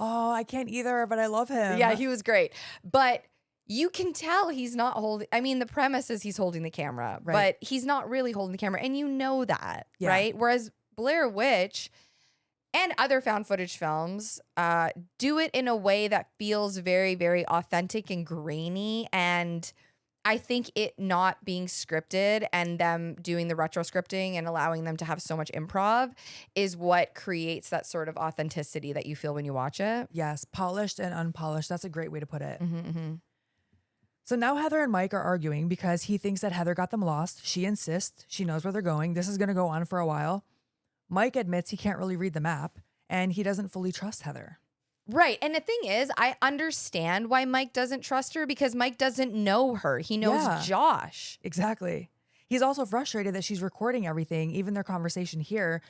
A: Oh, I can't either, but I love him.
B: Yeah, he was great. But you can tell he's not holding, I mean, the premise is he's holding the camera,
A: right,
B: but he's not really holding the camera. And you know that, right? Whereas Blair Witch and other found footage films do it in a way that feels very, very authentic and grainy. And I think it not being scripted and them doing the retro scripting and allowing them to have so much improv is what creates that sort of authenticity that you feel when you watch it.
A: Yes, polished and unpolished. That's a great way to put it.
B: Mm-hmm, mm-hmm.
A: So now Heather and Mike are arguing because he thinks that Heather got them lost. She insists she knows where they're going. This is going to go on for a while. Mike admits he can't really read the map and he doesn't fully trust Heather.
B: Right. And the thing is, I understand why Mike doesn't trust her because Mike doesn't know her. He knows Josh.
A: Exactly. He's also frustrated that she's recording everything, even their conversation here.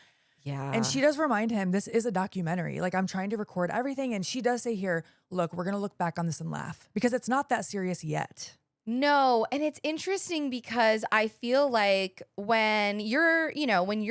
B: Yeah.
A: And she does remind him this is a documentary. Like, I'm trying to record everything. And she does say here, look, we're going to look back on this and laugh because it's not that serious yet.
B: No. And it's interesting because I feel like when you're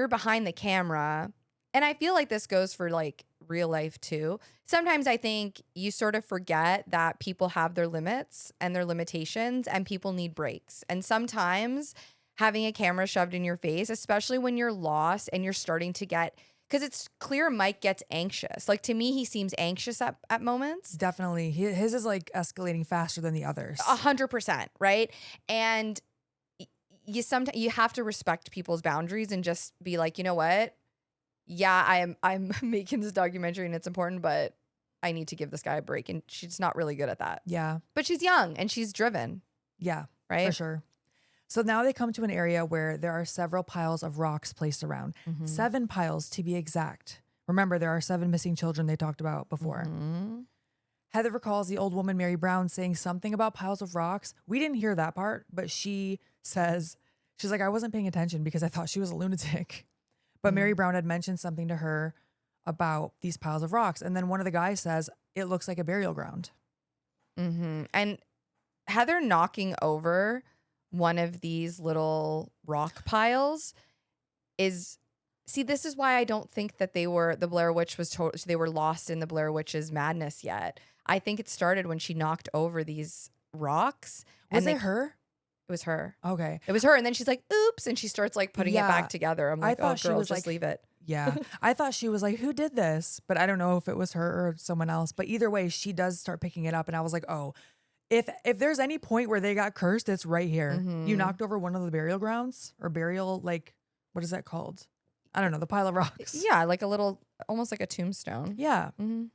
B: behind the camera, and I feel like this goes for like real life too. Sometimes I think you sort of forget that people have their limits and their limitations and people need breaks. And sometimes having a camera shoved in your face, especially when you're lost and you're starting to get, because it's clear Mike gets anxious. Like to me, he seems anxious at moments.
A: Definitely. His is like escalating faster than the others.
B: 100%, right? And you have to respect people's boundaries and just be like, you know what? Yeah, I'm making this documentary and it's important, but I need to give this guy a break. And she's not really good at that.
A: Yeah.
B: But she's young and she's driven.
A: Yeah,
B: right?
A: For sure. So now they come to an area where there are several piles of rocks placed around. 7 piles to be exact. Remember, there are 7 missing children they talked about before. Heather recalls the old woman, Mary Brown, saying something about piles of rocks. We didn't hear that part, but she says, she's like, I wasn't paying attention because I thought she was a lunatic. But Mary Brown had mentioned something to her about these piles of rocks. And then one of the guys says, it looks like a burial ground.
B: And Heather knocking over one of these little rock piles is See, this is why I don't think that the Blair Witch was they were lost in the Blair Witch's madness yet. I think it started when she knocked over these rocks.
A: Was it her?
B: It was her.
A: Okay.
B: It was her. And then she's like, oops. And she starts like putting it
A: Yeah.
B: back together. I'm like,
A: I thought
B: oh,
A: she
B: girl,
A: was
B: just
A: like-
B: leave it.
A: Yeah. I thought she was like, who did this? But I don't know if it was her or someone else. But either way, she does start picking it up. And I was like, oh, if there's any point where they got cursed, it's right here.
B: Mhm.
A: You knocked over one of the burial grounds or burial, like, what is that called? I don't know, the pile of rocks.
B: Yeah, like a little, almost like a tombstone.
A: Yeah.
B: Mm-hmm.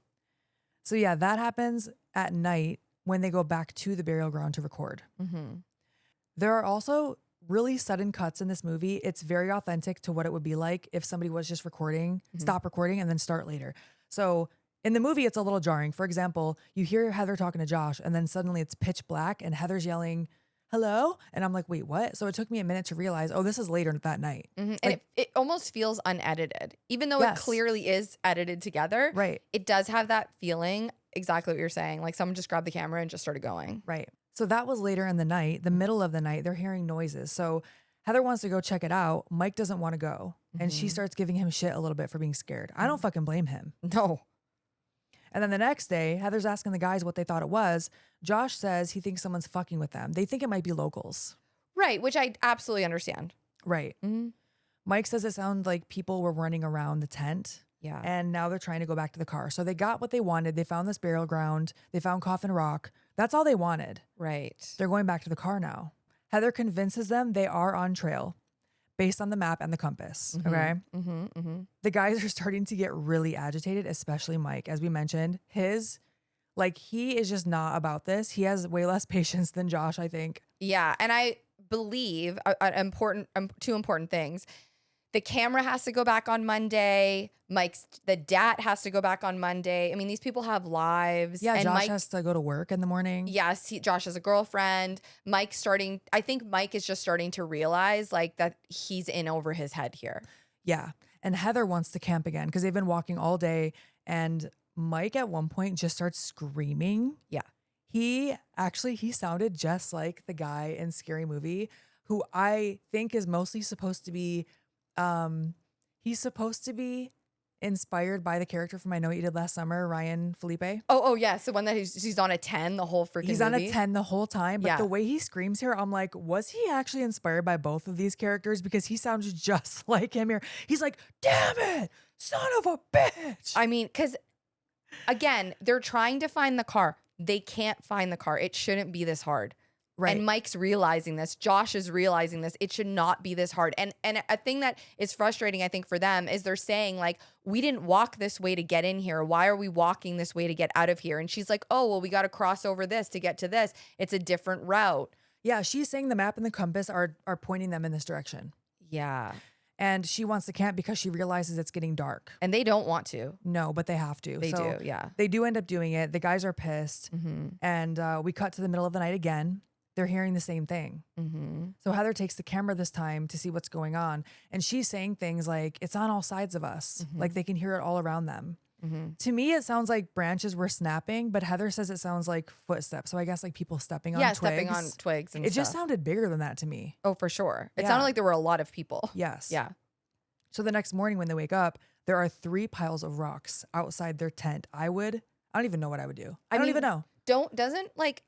A: So yeah, that happens at night when they go back to the burial ground to record.
B: Mm-hmm.
A: There are also really sudden cuts in this movie. It's very authentic to what it would be like if somebody was just recording, stop recording, and then start later. So in the movie, it's a little jarring. For example, you hear Heather talking to Josh, and then suddenly it's pitch black, and Heather's yelling, hello? And I'm like, wait, what? So it took me a minute to realize, oh, this is later that night.
B: Mm-hmm. And
A: Like-
B: it almost feels unedited. Even though
A: Yes.
B: it clearly is edited together,
A: Right,
B: it does have that feeling, exactly what you're saying. Like someone just grabbed the camera and just started going.
A: right. So that was later in the night, the middle of the night, they're hearing noises. So Heather wants to go check it out. Mike doesn't want to go. And she
B: Mhm.
A: starts giving him shit a little bit for being scared. I don't fucking blame him.
B: No.
A: And then the next day, Heather's asking the guys what they thought it was. Josh says he thinks someone's fucking with them. They think it might be locals.
B: Right, which I absolutely understand.
A: Right.
B: Mm-hmm.
A: Mike says it sounded like people were running around the tent.
B: Yeah.
A: And now they're trying to go back to the car. So they got what they wanted. They found this burial ground. They found Coffin Rock. That's all they wanted.
B: Right.
A: They're going back to the car now. Heather convinces them they are on trail based on the map and the compass. Okay.
B: Mm-hmm. Mm-hmm.
A: The guys are starting to get really agitated, especially Mike. As we mentioned, he is just not about this. He has way less patience than Josh, I think.
B: Yeah, and I believe two important things. The camera has to go back on Monday. The dad has to go back on Monday. I mean, these people have lives.
A: Yeah,
B: and
A: Josh
B: Mike,
A: has to go to work in the morning.
B: yes, Josh has a girlfriend. I think Mike is just starting to realize like that he's in over his head here.
A: Yeah. And Heather wants to camp again because they've been walking all day. And Mike at one point just starts screaming.
B: Yeah.
A: He sounded just like the guy in Scary Movie, who I think is mostly supposed to be, he's supposed to be inspired by the character from I Know What You Did Last Summer, Ryan Felipe.
B: Oh, yes. The one that he's on a 10 the whole freaking
A: He's
B: movie.
A: on a 10 the whole time. But
B: Yeah.
A: the way he screams here, I'm like, was he actually inspired by both of these characters? Because he sounds just like him here. He's like, damn it, son of a bitch.
B: I mean, because again, they're trying to find the car. They can't find the car. It shouldn't be this hard.
A: Right.
B: And Mike's realizing this. Josh is realizing this. It should not be this hard. And a thing that is frustrating, I think, for them is they're saying, like, we didn't walk this way to get in here. Why are we walking this way to get out of here? And she's like, oh, well, we got to cross over this to get to this. It's a different route.
A: Yeah, she's saying the map and the compass are pointing them in this direction.
B: Yeah.
A: And she wants to camp because she realizes it's getting dark.
B: And they don't want to.
A: No, but they have to.
B: They
A: So
B: do. Yeah.
A: They do end up doing it. The guys are pissed.
B: Mm-hmm.
A: And we cut to the middle of the night again. They're hearing the same thing.
B: Mm-hmm.
A: So Heather takes the camera this time to see what's going on. And she's saying things like, it's on all sides of us.
B: Mhm.
A: Like they can hear it all around them.
B: Mm-hmm.
A: To me, it sounds like branches were snapping, but Heather says it sounds like footsteps. So I guess like people stepping on twigs.
B: Stepping on twigs and
A: It
B: stuff.
A: just sounded bigger than that to me.
B: Oh, for sure. It
A: Yeah.
B: sounded like there were a lot of people.
A: Yes.
B: Yeah.
A: So the next morning when they wake up, there are 3 piles of rocks outside their tent. I don't even know what I would do. I don't
B: mean,
A: even know.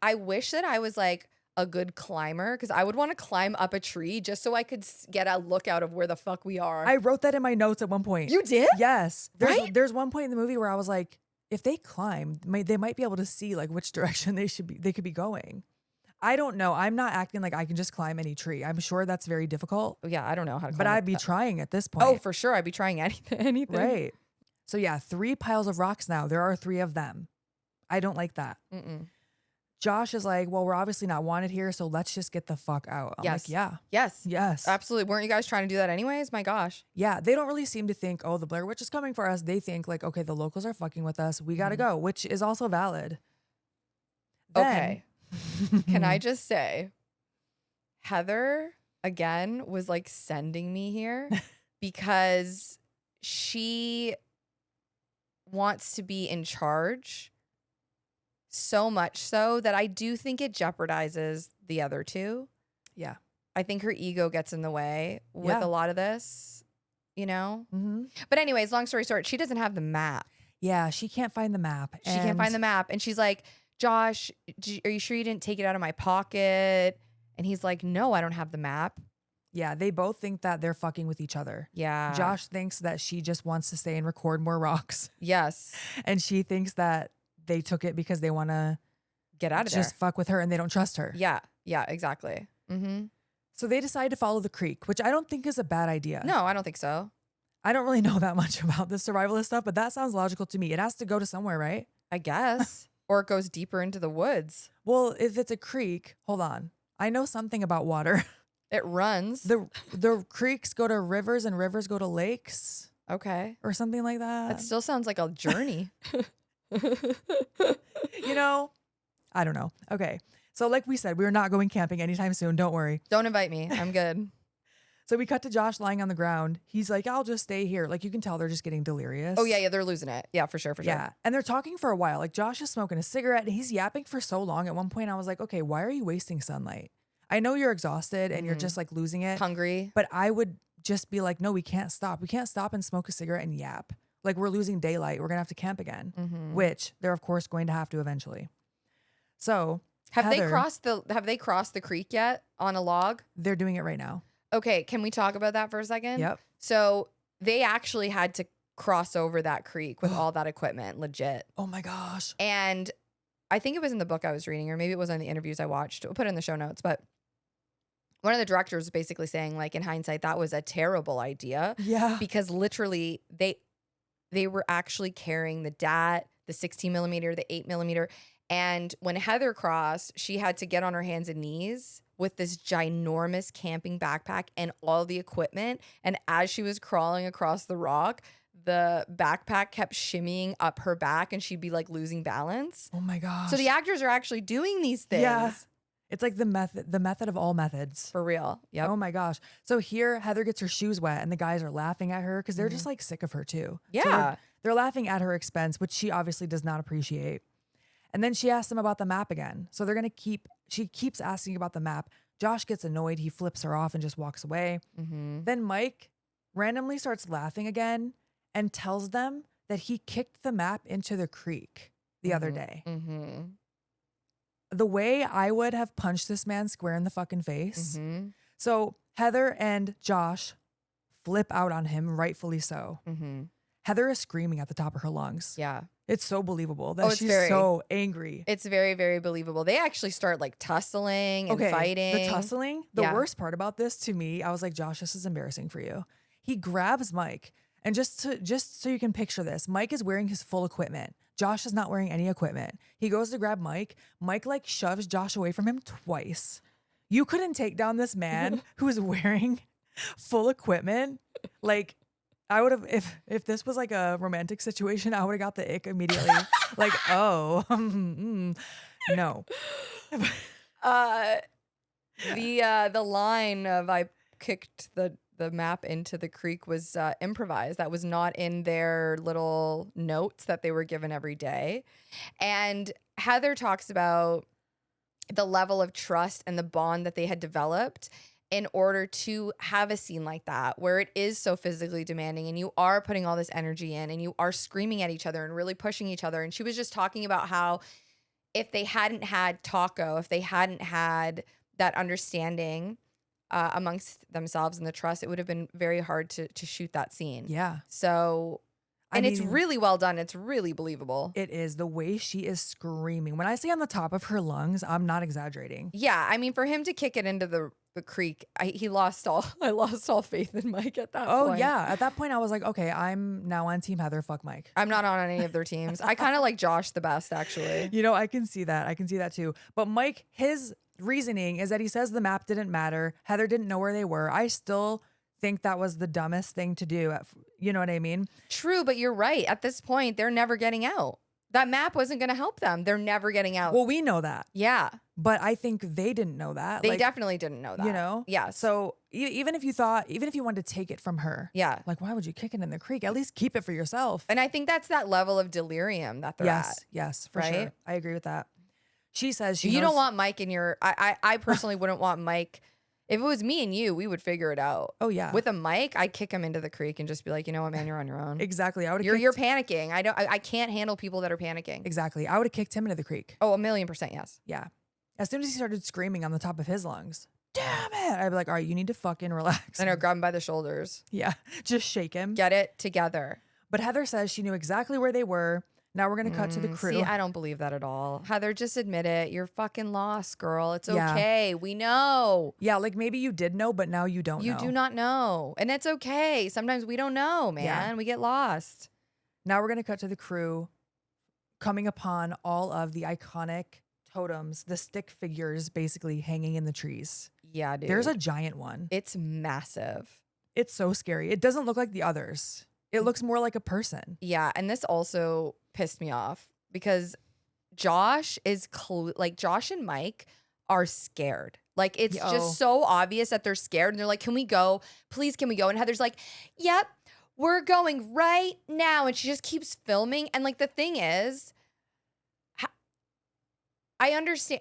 B: I wish that I was like a good climber because I would want to climb up a tree just so I could get a look out of where the fuck we are.
A: I wrote that in my notes at one point.
B: You did?
A: Yes.
B: Right?
A: There's one point in the movie where I was like, if they climb, they might be able to see like which direction they could be going. I don't know. I'm not acting like I can just climb any tree. I'm sure that's very difficult,
B: Yeah, I don't know how to climb.
A: but I'd be
B: that.
A: trying at this point.
B: Oh, for sure. I'd be trying anything.
A: right. So yeah, 3 piles of rocks now. There are 3 of them. I don't like that.
B: Mm-mm.
A: Josh is like, well, we're obviously not wanted here, so let's just get the fuck out. I'm
B: Yes.
A: like, yeah.
B: Yes.
A: Yes.
B: Absolutely. Weren't you guys trying to do that anyways? My gosh.
A: Yeah, they don't really seem to think, oh, the Blair Witch is coming for us. They think like, okay, the locals are fucking with us. We got to go, which is also valid.
B: Okay. Can I just say, Heather, again, was like sending me here because she wants to be in charge so much so that I do think it jeopardizes the other two.
A: Yeah.
B: I think her ego gets in the way with
A: Yeah.
B: a lot of this. you know?
A: Mm-hmm.
B: But anyways, long story short, she doesn't have the map.
A: Yeah, she can't find the map.
B: She can't find the map. And she's like, Josh, are you sure you didn't take it out of my pocket? And he's like, no, I don't have the map.
A: Yeah, they both think that they're fucking with each other.
B: Yeah.
A: Josh thinks that she just wants to stay and record more rocks.
B: Yes.
A: And she thinks that they took it because they want to
B: get out of there.
A: Just fuck with her and they don't trust her.
B: Yeah. Yeah, exactly. Mm-hmm.
A: So they decide to follow the creek, which I don't think is a bad idea.
B: No, I don't think so.
A: I don't really know that much about this survivalist stuff, but that sounds logical to me. It has to go to somewhere, right?
B: I guess. Or it goes deeper into the woods.
A: Well, if it's a creek, hold on. I know something about water.
B: It runs.
A: The creeks go to rivers and rivers go to lakes.
B: Okay.
A: Or something like that.
B: That still sounds like a journey.
A: You know, I don't know. Okay. So like we said, we're not going camping anytime soon. Don't worry.
B: Don't invite me. I'm good.
A: So we cut to Josh lying on the ground. He's like, I'll just stay here. Like you can tell they're just getting delirious.
B: Oh, yeah. They're losing it. Yeah, for sure.
A: Yeah. And they're talking for a while. Like Josh is smoking a cigarette and he's yapping for so long. At one point I was like, okay, why are you wasting sunlight? I know you're exhausted and you're just like losing it.
B: Hungry.
A: But I would just be like, no, we can't stop. We can't stop and smoke a cigarette and yap. Like we're losing daylight. We're going to have to camp again, which they're of course going to have to eventually. So
B: have they crossed the creek yet on a log?
A: They're doing it right now.
B: Okay. Can we talk about that for a second?
A: Yep.
B: So they actually had to cross over that creek with all that equipment, legit.
A: Oh my gosh.
B: And I think it was in the book I was reading, or maybe it was on the interviews I watched. We'll put it in the show notes, but one of the directors was basically saying, like, in hindsight, that was a terrible idea.
A: Yeah.
B: Because literally they were actually carrying the DAT, the 16 millimeter, the 8 millimeter. And when Heather crossed, she had to get on her hands and knees with this ginormous camping backpack and all the equipment. And as she was crawling across the rock, the backpack kept shimmying up her back and she'd be like losing balance.
A: Oh my gosh.
B: So the actors are actually doing these things.
A: Yeah. It's like the method of all methods.
B: For real. Yep.
A: Oh my gosh. So here Heather gets her shoes wet and the guys are laughing at her because they're just like sick of her too.
B: Yeah.
A: So they're laughing at her expense, which she obviously does not appreciate. And then she asks them about the map again. So she keeps asking about the map. Josh gets annoyed. He flips her off and just walks away. Then Mike randomly starts laughing again and tells them that he kicked the map into the creek the other day. The way I would have punched this man square in the fucking face. So Heather and Josh flip out on him, rightfully so. Heather is screaming at the top of her lungs.
B: Yeah.
A: It's so believable that she's so angry.
B: It's very, very believable. They actually start like tussling and fighting.
A: The tussling, the worst part about this to me, I was like, Josh, this is embarrassing for you. He grabs Mike. And just so you can picture this, Mike is wearing his full equipment. Josh is not wearing any equipment. He goes to grab Mike. Mike like shoves Josh away from him twice. You couldn't take down this man who is wearing full equipment. Like I would have, if this was like a romantic situation, I would have got the ick immediately. Like, oh, no.
B: The line of I kicked the map into the creek was improvised. That was not in their little notes that they were given every day. And Heather talks about the level of trust and the bond that they had developed in order to have a scene like that where it is so physically demanding and you are putting all this energy in and you are screaming at each other and really pushing each other. And she was just talking about how if they hadn't had Taco, if they hadn't had that understanding amongst themselves and the trust, it would have been very hard to shoot that scene. Yeah. So, and it's really well done. It's really believable.
A: It is. The way she is screaming. When I say on the top of her lungs, I'm not exaggerating.
B: Yeah. I mean, for him to kick it into the creek, I lost all faith in Mike at that point.
A: Oh, yeah. At that point, I was like, okay, I'm now on Team Heather. Fuck Mike.
B: I'm not on any of their teams. I kind of like Josh the best, actually.
A: You know, I can see that. I can see that too. But Mike, his reasoning is that he says the map didn't matter. Heather didn't know where they were. I still think that was the dumbest thing to do. You know what I mean?
B: True, but you're right. At this point, they're never getting out. That map wasn't going to help them. They're never getting out.
A: Well, we know that.
B: Yeah.
A: But I think they didn't know that.
B: They definitely didn't know that.
A: You know?
B: Yeah.
A: So even if you wanted to take it from her.
B: Yeah.
A: Like, why would you kick it in the creek? At least keep it for yourself.
B: And I think that's that level of delirium that they're at.
A: Yes, for sure. I agree with that. She says you
B: don't want Mike in your, I personally wouldn't want Mike If it was me and you, we would figure it out.
A: Oh yeah.
B: With a mic, I'd kick him into the creek and just be like, you know what, man, you're on your own.
A: Exactly. I would
B: You're panicking. I can't handle people that are panicking.
A: Exactly. I would have kicked him into the creek.
B: Oh, 1,000,000% yes.
A: Yeah. As soon as he started screaming on the top of his lungs, damn it, I'd be like, all right, you need to fucking relax.
B: And I'd grab him by the shoulders.
A: Yeah. Just shake him.
B: Get it together.
A: But Heather says she knew exactly where they were. Now we're going to cut to the crew.
B: See, I don't believe that at all. Heather, just admit it. You're fucking lost, girl. It's
A: Yeah.
B: okay. We know.
A: Yeah, like maybe you did know, but now you don't know.
B: You do not know. And it's okay. Sometimes we don't know, man.
A: Yeah.
B: We get lost.
A: Now we're going to cut to the crew coming upon all of the iconic totems, the stick figures basically hanging in the trees.
B: Yeah, dude.
A: There's a giant one.
B: It's massive.
A: It's so scary. It doesn't look like the others. It looks more like a person.
B: Yeah, and this also pissed me off because Josh is Josh and Mike are scared. Like it's just so obvious that they're scared and they're like, "Can we go? Please, can we go?" And Heather's like, "Yep, we're going right now." And she just keeps filming. And like the thing is, I understand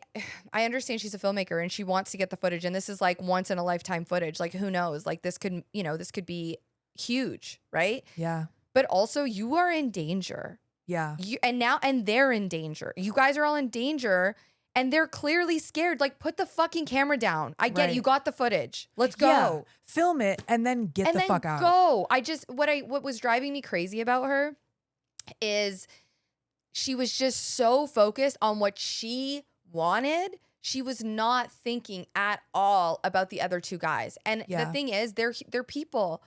B: she's a filmmaker and she wants to get the footage, and this is like once in a lifetime footage. Like who knows? Like this could be huge, right?
A: Yeah.
B: But also you are in danger.
A: Yeah.
B: And they're in danger. You guys are all in danger and they're clearly scared. Like put the fucking camera down. I get it. You got the footage. Let's go.
A: Yeah. Film it and then get the fuck out.
B: Go. What was driving me crazy about her is she was just so focused on what she wanted. She was not thinking at all about the other two guys. And the thing is, they're people.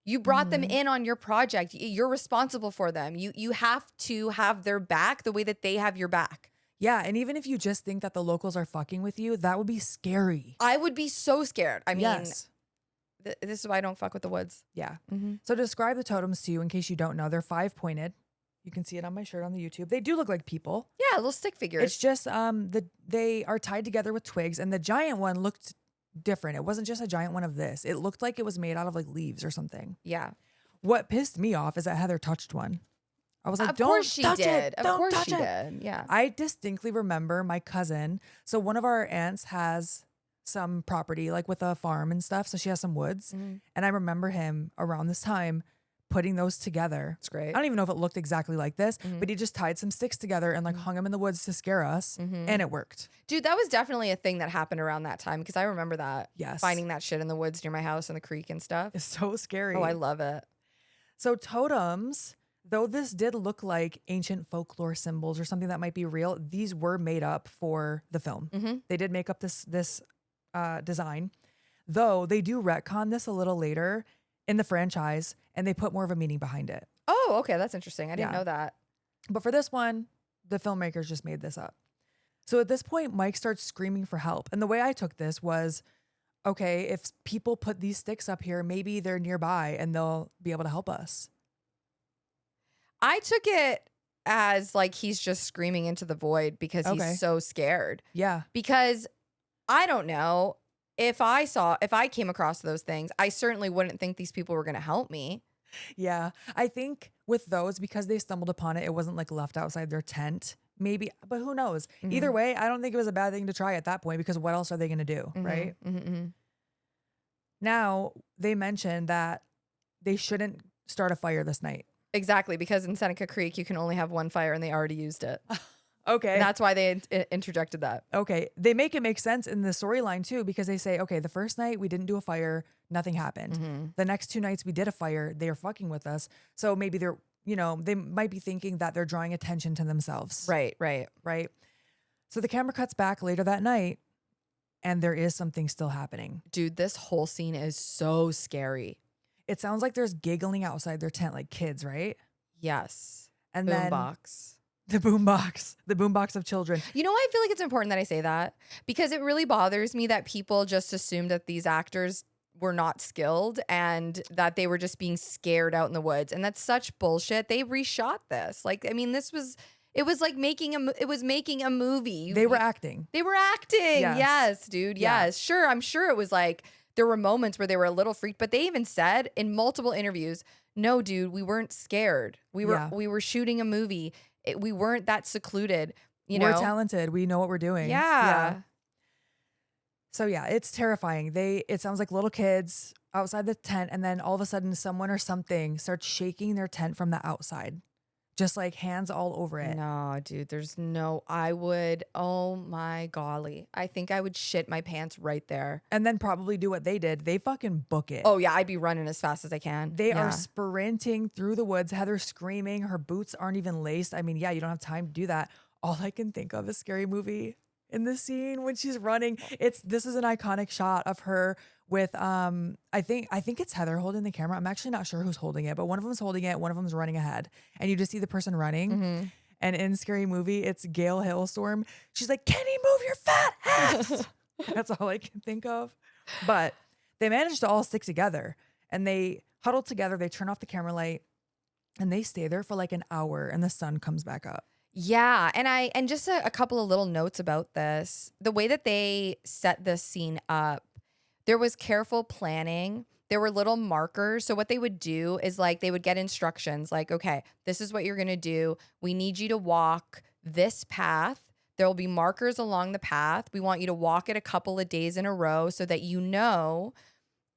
B: You brought them in on your project. You're responsible for them. You have to have their back the way that they have your back.
A: Yeah, and even if you just think that the locals are fucking with you, that would be scary.
B: I would be so scared. I mean,
A: yes.
B: This is why I don't fuck with the woods.
A: Yeah.
B: Mm-hmm.
A: So to describe the totems to you, in case you don't know, they're 5-pointed. You can see it on my shirt on the YouTube. They do look like people.
B: Yeah, little stick figures.
A: It's just they are tied together with twigs, and the giant one looked different. It wasn't just a giant one of this. It looked like it was made out of like leaves or something.
B: Yeah.
A: What pissed me off is that Heather touched one. I was like,
B: of
A: don't
B: course she
A: touch
B: did.
A: it.
B: Of
A: Don't
B: course
A: touch
B: she
A: it.
B: did. Yeah.
A: I distinctly remember my cousin. So one of our aunts has some property like with a farm and stuff. So she has some woods.
B: Mm-hmm.
A: And I remember him around this time putting those together.
B: It's great.
A: I don't even know if it looked exactly like this, but he just tied some sticks together and like hung them in the woods to scare us. And it worked.
B: Dude, that was definitely a thing that happened around that time because I remember that.
A: Yes.
B: Finding that shit in the woods near my house and the creek and stuff.
A: It's so scary.
B: Oh, I love it.
A: So totems, though this did look like ancient folklore symbols or something that might be real, these were made up for the film. They did make up this design, though they do retcon this a little later in the franchise and they put more of a meaning behind it.
B: Oh, okay. That's interesting. I didn't know that.
A: But for this one, the filmmakers just made this up. So at this point, Mike starts screaming for help. And the way I took this was, okay, if people put these sticks up here, maybe they're nearby and they'll be able to help us.
B: I took it as like he's just screaming into the void because he's so scared.
A: Yeah.
B: Because I don't know, if I came across those things, I certainly wouldn't think these people were going to help me.
A: Yeah. I think with those, because they stumbled upon it, it wasn't like left outside their tent. Maybe, but who knows? Either way, I don't think it was a bad thing to try at that point because what else are they going to do? Right. Now, they mentioned that they shouldn't start a fire this night.
B: Exactly. Because in Seneca Creek, you can only have one fire and they already used it.
A: Okay.
B: And that's why they interjected that.
A: Okay. They make it make sense in the storyline too, because they say, okay, the first night we didn't do a fire, nothing happened. The next 2 nights we did a fire, they are fucking with us. So maybe they're, they might be thinking that they're drawing attention to themselves.
B: Right.
A: So the camera cuts back later that night and there is something still happening.
B: Dude, this whole scene is so scary.
A: It sounds like there's giggling outside their tent like kids, right?
B: Yes.
A: And
B: Boombox.
A: The boombox of children.
B: You know why I feel like it's important that I say that? Because it really bothers me that people just assume that these actors were not skilled and that they were just being scared out in the woods. And that's such bullshit. They reshot this. Like, I mean, it was like making a movie.
A: They were acting.
B: Yes, dude.
A: Yeah.
B: Yes. Sure. I'm sure it was like, there were moments where they were a little freaked, but they even said in multiple interviews, no, dude, we weren't scared. We were shooting a movie. We weren't that secluded. We're talented. We know what we're doing.
A: Yeah.
B: Yeah.
A: We know what we're doing. Yeah.
B: Yeah.
A: Yeah. So yeah, it's terrifying. It sounds like little kids outside the tent, and then all of a sudden someone or something starts shaking their tent from the outside. Just like hands all over it.
B: No, dude, oh my golly. I think I would shit my pants right there.
A: And then probably do what they did. They fucking book it.
B: Oh yeah, I'd be running as fast as I can.
A: They are
B: Yeah.
A: sprinting through the woods. Heather's screaming. Her boots aren't even laced. I mean, yeah, you don't have time to do that. All I can think of is Scary Movie in the scene when she's running. This is an iconic shot of her with I think it's Heather holding the camera. I'm actually not sure who's holding it, but one of them's holding it, one of them's running ahead. And you just see the person running.
B: Mm-hmm.
A: And in Scary Movie, it's Gail Hailstorm. She's like, "Kenny, move your fat ass." That's all I can think of. But they managed to all stick together and they huddle together. They turn off the camera light and they stay there for like an hour and the sun comes back up.
B: Yeah, and just a couple of little notes about this. The way that they set this scene up, there was careful planning. There were little markers. So what they would do is like they would get instructions like, okay, this is what you're going to do. We need you to walk this path. There will be markers along the path. We want you to walk it a couple of days in a row so that you know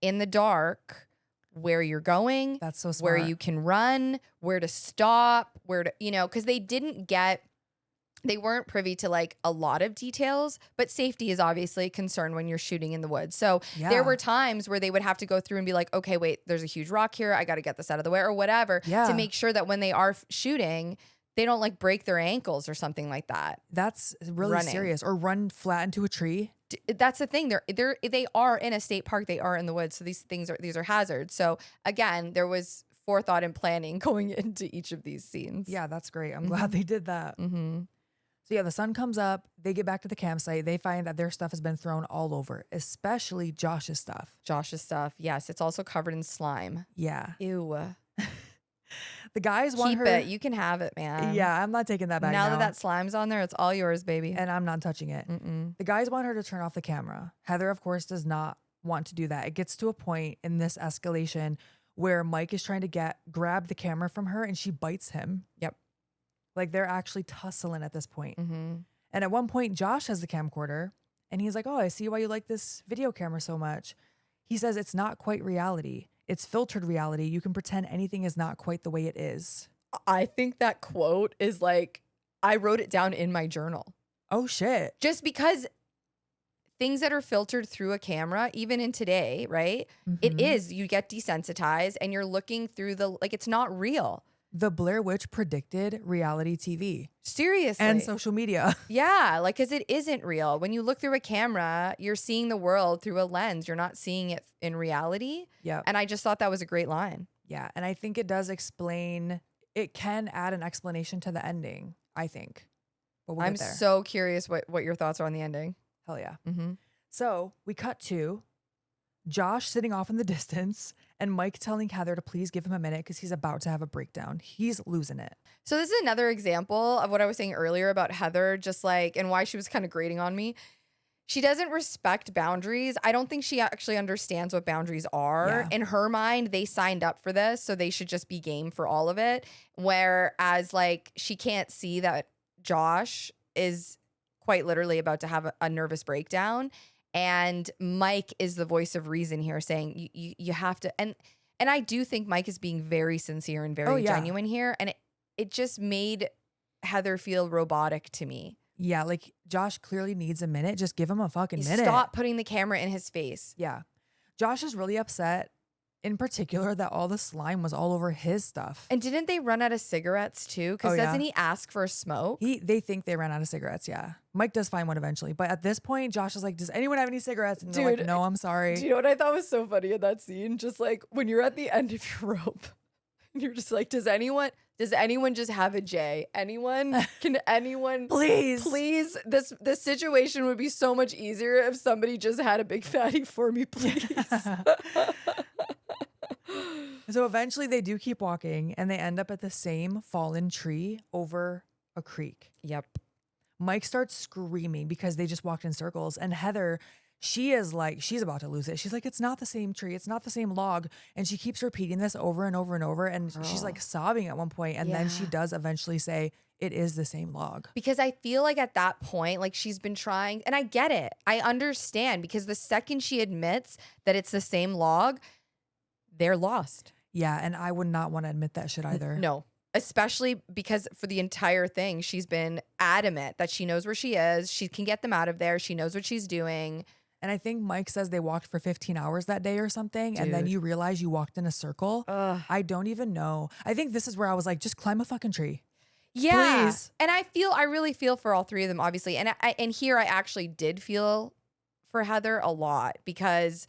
B: in the dark where you're going.
A: That's so smart.
B: Where you can run, where to stop, where to, because they weren't privy to like a lot of details, but safety is obviously a concern when you're shooting in the woods. So there were times where they would have to go through and be like, okay, wait, there's a huge rock here. I got to get this out of the way or whatever to make sure that when they are shooting, they don't like break their ankles or something like that.
A: That's really serious. Or run flat into a tree.
B: That's the thing. They are in a state park. They are in the woods. So these are hazards. So again, there was forethought and planning going into each of these scenes.
A: Yeah, that's great. I'm glad they did that.
B: Mm-hmm.
A: So yeah, the sun comes up. They get back to the campsite. They find that their stuff has been thrown all over, especially Josh's stuff.
B: Yes. It's also covered in slime.
A: Yeah.
B: Ew.
A: The guys want her.
B: Keep it. You can have it, man.
A: Yeah, I'm not taking that back now.
B: That slime's on there, it's all yours, baby.
A: And I'm not touching it. The guys want her to turn off the camera. Heather, of course, does not want to do that. It gets to a point in this escalation where Mike is trying to grab the camera from her and she bites him.
B: Yep.
A: Like they're actually tussling at this point.
B: Mm-hmm.
A: And at one point, Josh has the camcorder and he's like, "Oh, I see why you like this video camera so much." He says it's not quite reality. It's filtered reality. You can pretend anything is not quite the way it is.
B: I think that quote is like, I wrote it down in my journal.
A: Oh, shit.
B: Just because things that are filtered through a camera, even in today, right?
A: Mm-hmm.
B: You get desensitized and you're looking through it's not real.
A: The Blair Witch predicted reality TV.
B: Seriously.
A: And social media.
B: Yeah, because it isn't real. When you look through a camera, you're seeing the world through a lens. You're not seeing it in reality.
A: Yeah.
B: And I just thought that was a great line.
A: Yeah. And I think it can add an explanation to the ending, I think. But we'll
B: I'm
A: get there.
B: so curious what your thoughts are on the ending.
A: Hell yeah.
B: Mm-hmm.
A: So we cut to Josh sitting off in the distance and Mike telling Heather to please give him a minute because he's about to have a breakdown. He's losing it.
B: So this is another example of what I was saying earlier about Heather, and why she was kind of grating on me. She doesn't respect boundaries. I don't think she actually understands what boundaries are. Yeah. In her mind, they signed up for this, so they should just be game for all of it. Whereas she can't see that Josh is quite literally about to have a nervous breakdown. And Mike is the voice of reason here saying you have to. And I do think Mike is being very sincere and very genuine here. And it just made Heather feel robotic to me.
A: Yeah, Josh clearly needs a minute. Just give him a fucking minute.
B: Stop putting the camera in his face.
A: Yeah. Josh is really upset, in particular, that all the slime was all over his stuff.
B: And didn't they run out of cigarettes too? Because doesn't he ask for a smoke?
A: They think they ran out of cigarettes, yeah. Mike does find one eventually. But at this point, Josh is like, "Does anyone have any cigarettes?" And they're like, "No, I'm sorry."
B: Do you know what I thought was so funny in that scene? Just when you're at the end of your rope, and you're just like, does anyone just have a J? Can anyone please? This situation would be so much easier if somebody just had a big fatty for me, please.
A: So eventually they do keep walking and they end up at the same fallen tree over a creek.
B: Yep.
A: Mike starts screaming because they just walked in circles, and Heather, she is like, she's about to lose it. She's like, it's not the same tree. It's not the same log. And she keeps repeating this over and over and over. And she's like sobbing at one point. And then she does eventually say, it is the same log.
B: Because I feel like at that point, like she's been trying, and I get it. I understand, because the second she admits that it's the same log, they're lost.
A: Yeah. And I would not want to admit that shit either.
B: No, especially because for the entire thing, she's been adamant that she knows where she is. She can get them out of there. She knows what she's doing.
A: And I think Mike says they walked for 15 hours that day or something. And then you realize you walked in a circle. I don't even know. I think this is where I was like, just climb a fucking tree.
B: Yeah.
A: Please.
B: And I really feel for all three of them, obviously. And and here I actually did feel for Heather a lot, because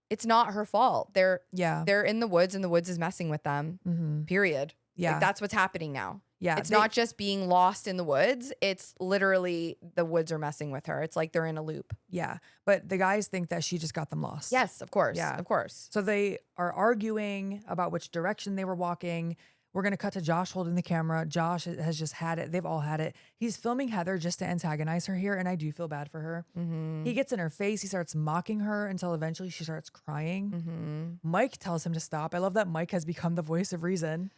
B: it's not her fault. They're in the woods, and the woods is messing with them. Period.
A: Yeah.
B: Like, that's what's happening now.
A: Yeah.
B: It's not just being lost in the woods. It's literally the woods are messing with her. It's like they're in a loop.
A: Yeah. But the guys think that she just got them lost.
B: Yes, of course.
A: Yeah.
B: Of course.
A: So they are arguing about which direction they were walking. We're going to cut to Josh holding the camera. Josh has just had it. They've all had it. He's filming Heather just to antagonize her here, and I do feel bad for her. He gets in her face. He starts mocking her until eventually she starts crying. Mike tells him to stop. I love that Mike has become the voice of reason.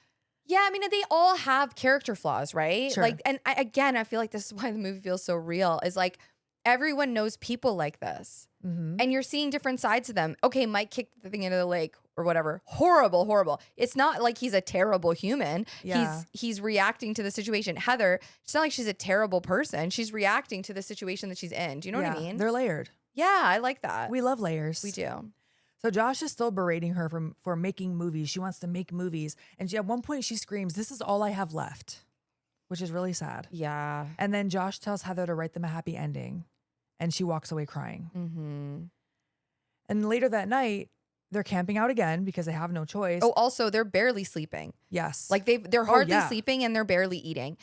B: Yeah, I mean, they all have character flaws, right?
A: Sure.
B: Like, and I feel like this is why the movie feels so real, is like everyone knows people like this. And you're seeing different sides of them. Okay, Mike kicked the thing into the lake or whatever. Horrible, horrible. It's not like he's a terrible human.
A: Yeah.
B: He's reacting to the situation. Heather, it's not like she's a terrible person. She's reacting to the situation that she's in. Do you know what I mean?
A: They're layered.
B: Yeah, I like that.
A: We love layers.
B: We do.
A: So Josh is still berating her for making movies. She wants to make movies. And at one point she screams, "This is all I have left," which is really sad.
B: Yeah.
A: And then Josh tells Heather to write them a happy ending. And she walks away crying. And later that night, they're camping out again because they have no choice.
B: Oh, also, they're barely sleeping.
A: Yes.
B: Like they're hardly
A: yeah.
B: sleeping, and they're barely eating.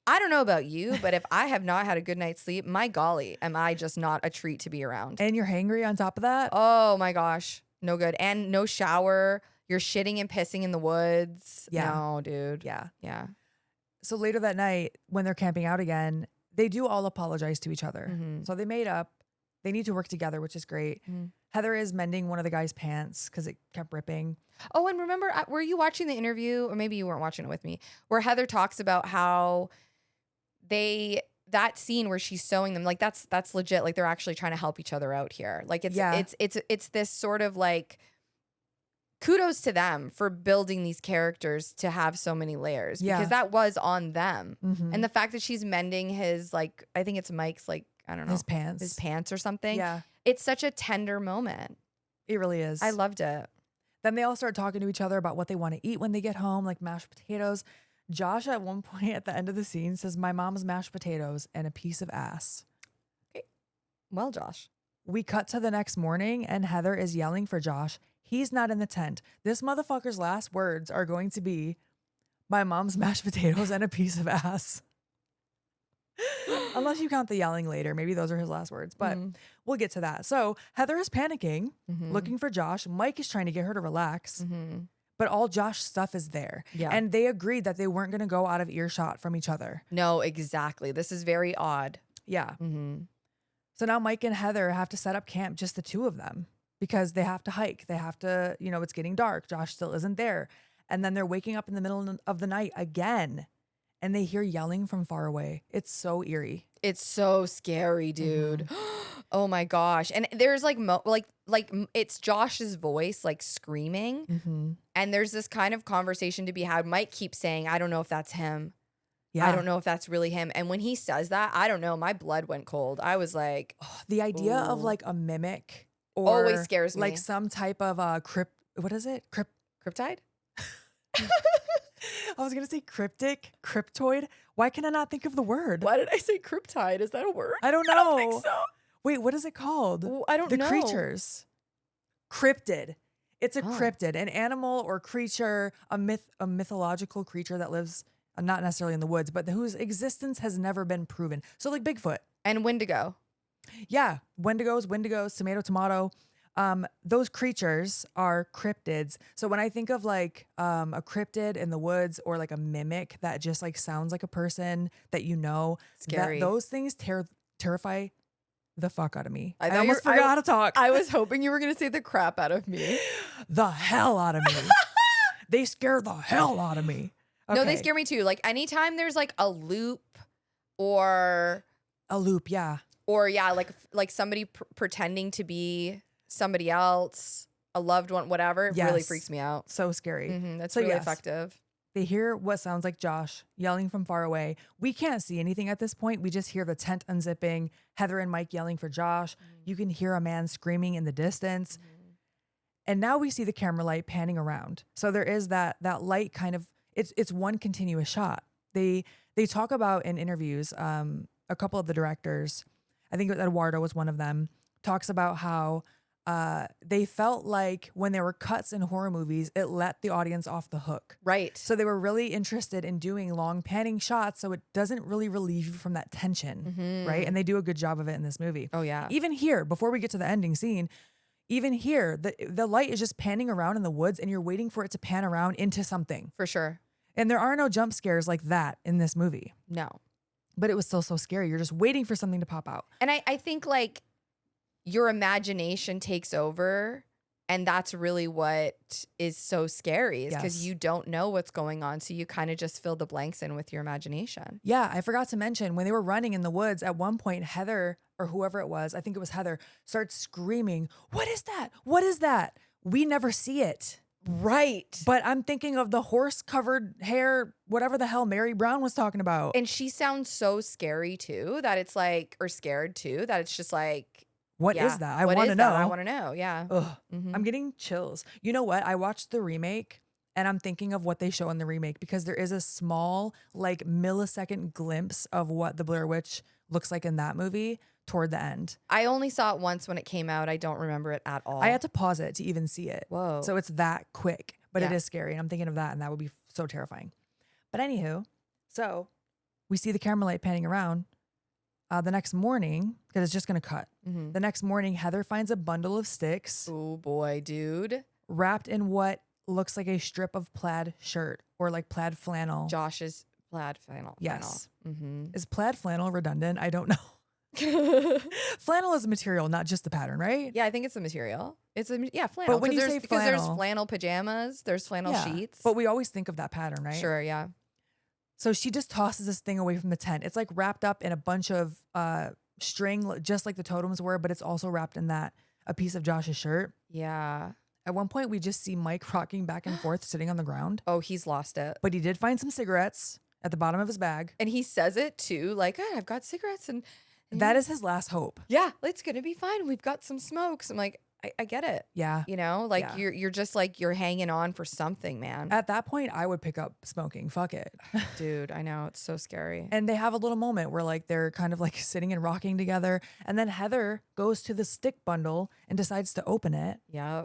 B: I don't know about you, but if I have not had a good night's sleep, my golly, am I just not a treat to be around.
A: And you're hangry on top of that?
B: Oh my gosh. No good. And no shower. You're shitting and pissing in the woods.
A: Yeah.
B: No, dude.
A: Yeah.
B: Yeah.
A: So later that night, when they're camping out again, they do all apologize to each other. So they made up. They need to work together, which is great. Heather is mending one of the guy's pants because it kept ripping.
B: Oh, and remember, were you watching the interview, or maybe you weren't watching it with me, where Heather talks about how that scene where she's sewing them, like that's legit. Like they're actually trying to help each other out here. Like it's this sort of like, kudos to them for building these characters to have so many layers, because that was on them. And the fact that she's mending his, like, I think it's Mike's, like, I don't know, his pants or something.
A: Yeah.
B: It's such a tender moment.
A: It really is.
B: I loved it.
A: Then they all start talking to each other about what they want to eat when they get home, like mashed potatoes. Josh at one point at the end of the scene says, "My mom's mashed potatoes and a piece of ass."
B: Okay. Well, Josh.
A: We cut to the next morning and Heather is yelling for Josh. He's not in the tent. This motherfucker's last words are going to be, "My mom's mashed potatoes and a piece of ass." Unless you count the yelling later. Maybe those are his last words, but we'll get to that. So Heather is panicking, looking for Josh. Mike is trying to get her to relax, but all Josh's stuff is there.
B: Yeah.
A: And they agreed that they weren't going to go out of earshot from each other.
B: No, exactly. This is very odd.
A: Yeah. So now Mike and Heather have to set up camp, just the two of them, because they have to hike. They have to, it's getting dark. Josh still isn't there. And then they're waking up in the middle of the night again, and they hear yelling from far away. It's so eerie.
B: It's so scary, dude. Oh my gosh. And there's like it's Josh's voice like screaming. And there's this kind of conversation to be had. Mike keeps saying, "I don't know if that's him.
A: Yeah.
B: I don't know if that's really him." And when he says that, I don't know, my blood went cold. I was like,
A: the idea of like a mimic or
B: always scares me.
A: Like some type of what is it?
B: Cryptide?
A: I was going to say cryptoid. Why can I not think of the word?
B: Why did I say cryptide? Is that a word?
A: I don't know.
B: I don't think so.
A: Wait, what is it called?
B: I don't know.
A: The creatures. Cryptid. It's a cryptid, an animal or creature, a mythological creature that lives not necessarily in the woods, but whose existence has never been proven. So like Bigfoot.
B: And Wendigo.
A: Yeah. Wendigos, tomato. Those creatures are cryptids. So when I think of like a cryptid in the woods or like a mimic that just like sounds like a person that
B: scary.
A: those things terrify the fuck out of me.
B: I
A: I
B: thought
A: almost
B: you were-
A: forgot how to talk.
B: I was hoping you were going to say the crap out of me.
A: The hell out of me. They scared the hell out of me.
B: No, they
A: Okay.
B: scare me too. Like anytime there's like a loop or
A: A loop, yeah.
B: yeah, like somebody pretending to be somebody else, a loved one, whatever, it really
A: Yes.
B: freaks me out.
A: So scary.
B: That's
A: So
B: really
A: yes.
B: effective.
A: They hear what sounds like Josh yelling from far away. We can't see anything at this point. We just hear the tent unzipping, Heather and Mike yelling for Josh. You can hear a man screaming in the distance. And now we see the camera light panning around. So there is that light kind of, it's one continuous shot. They talk about in interviews, a couple of the directors, I think Eduardo was one of them, talks about how they felt like when there were cuts in horror movies, it let the audience off the hook.
B: Right.
A: So they were really interested in doing long panning shots so it doesn't really relieve you from that tension, right? And they do a good job of it in this movie.
B: Oh, yeah.
A: Even here, before we get to the ending scene, even here, the light is just panning around in the woods and you're waiting for it to pan around into something.
B: For sure.
A: And there are no jump scares like that in this movie.
B: No.
A: But it was still so scary. You're just waiting for something to pop out.
B: And I think like your imagination takes over, and that's really what is so scary is because
A: Yes.
B: you don't know what's going on. So you kind of just fill the blanks in with your imagination.
A: Yeah, I forgot to mention when they were running in the woods, at one point, Heather or whoever it was, I think it was Heather, starts screaming, "What is that? What is that?" We never see it.
B: Right.
A: But I'm thinking of the horse covered hair, whatever the hell Mary Brown was talking about.
B: And she sounds so scary too that it's like, or scared too, that it's just like,
A: What
B: yeah,
A: is that? I
B: what
A: want to
B: is
A: know.
B: that? I want to know. Yeah.
A: Ugh,
B: Mhm.
A: I'm getting chills. You know what? I watched the remake and I'm thinking of what they show in the remake because there is a small, like, millisecond glimpse of what the Blair Witch looks like in that movie toward the end.
B: I only saw it once when it came out. I don't remember it at all.
A: I had to pause it to even see it.
B: Whoa.
A: So it's that quick, but it
B: Yeah.
A: is scary. And I'm thinking of that, and that would be so terrifying. But anywho, so we see the camera light panning around. The next morning, because it's just going to cut.
B: Mhm.
A: The next morning, Heather finds a bundle of sticks
B: Oh boy, dude.
A: wrapped in what looks like a strip of plaid shirt or like plaid flannel.
B: Josh's plaid flannel.
A: Yes.
B: Mm-hmm.
A: Is plaid flannel redundant? I don't know. Flannel is a material, not just the pattern, right?
B: Yeah, I think it's the material. It's flannel.
A: But when you say
B: because there's
A: flannel-
B: flannel pajamas, there's flannel
A: Yeah.
B: sheets.
A: But we always think of that pattern, right?
B: Sure, yeah.
A: So she just tosses this thing away from the tent. It's like wrapped up in a bunch of string, just like the totems were, but it's also wrapped in a piece of Josh's shirt.
B: Yeah.
A: At one point, we just see Mike rocking back and forth, sitting on the ground.
B: Oh, he's lost it.
A: But he did find some cigarettes at the bottom of his bag.
B: And he says it too, like, "Oh, I've got cigarettes and
A: That is his last hope.
B: yeah, it's gonna be fine. We've got some smokes." I'm like, I get it.
A: Yeah.
B: You know, like
A: Yeah.
B: you're just like you're hanging on for something, man.
A: At that point, I would pick up smoking. Fuck it.
B: Dude, I know it's so scary.
A: And they have a little moment where like they're kind of like sitting and rocking together. And then Heather goes to the stick bundle and decides to open it.
B: Yeah,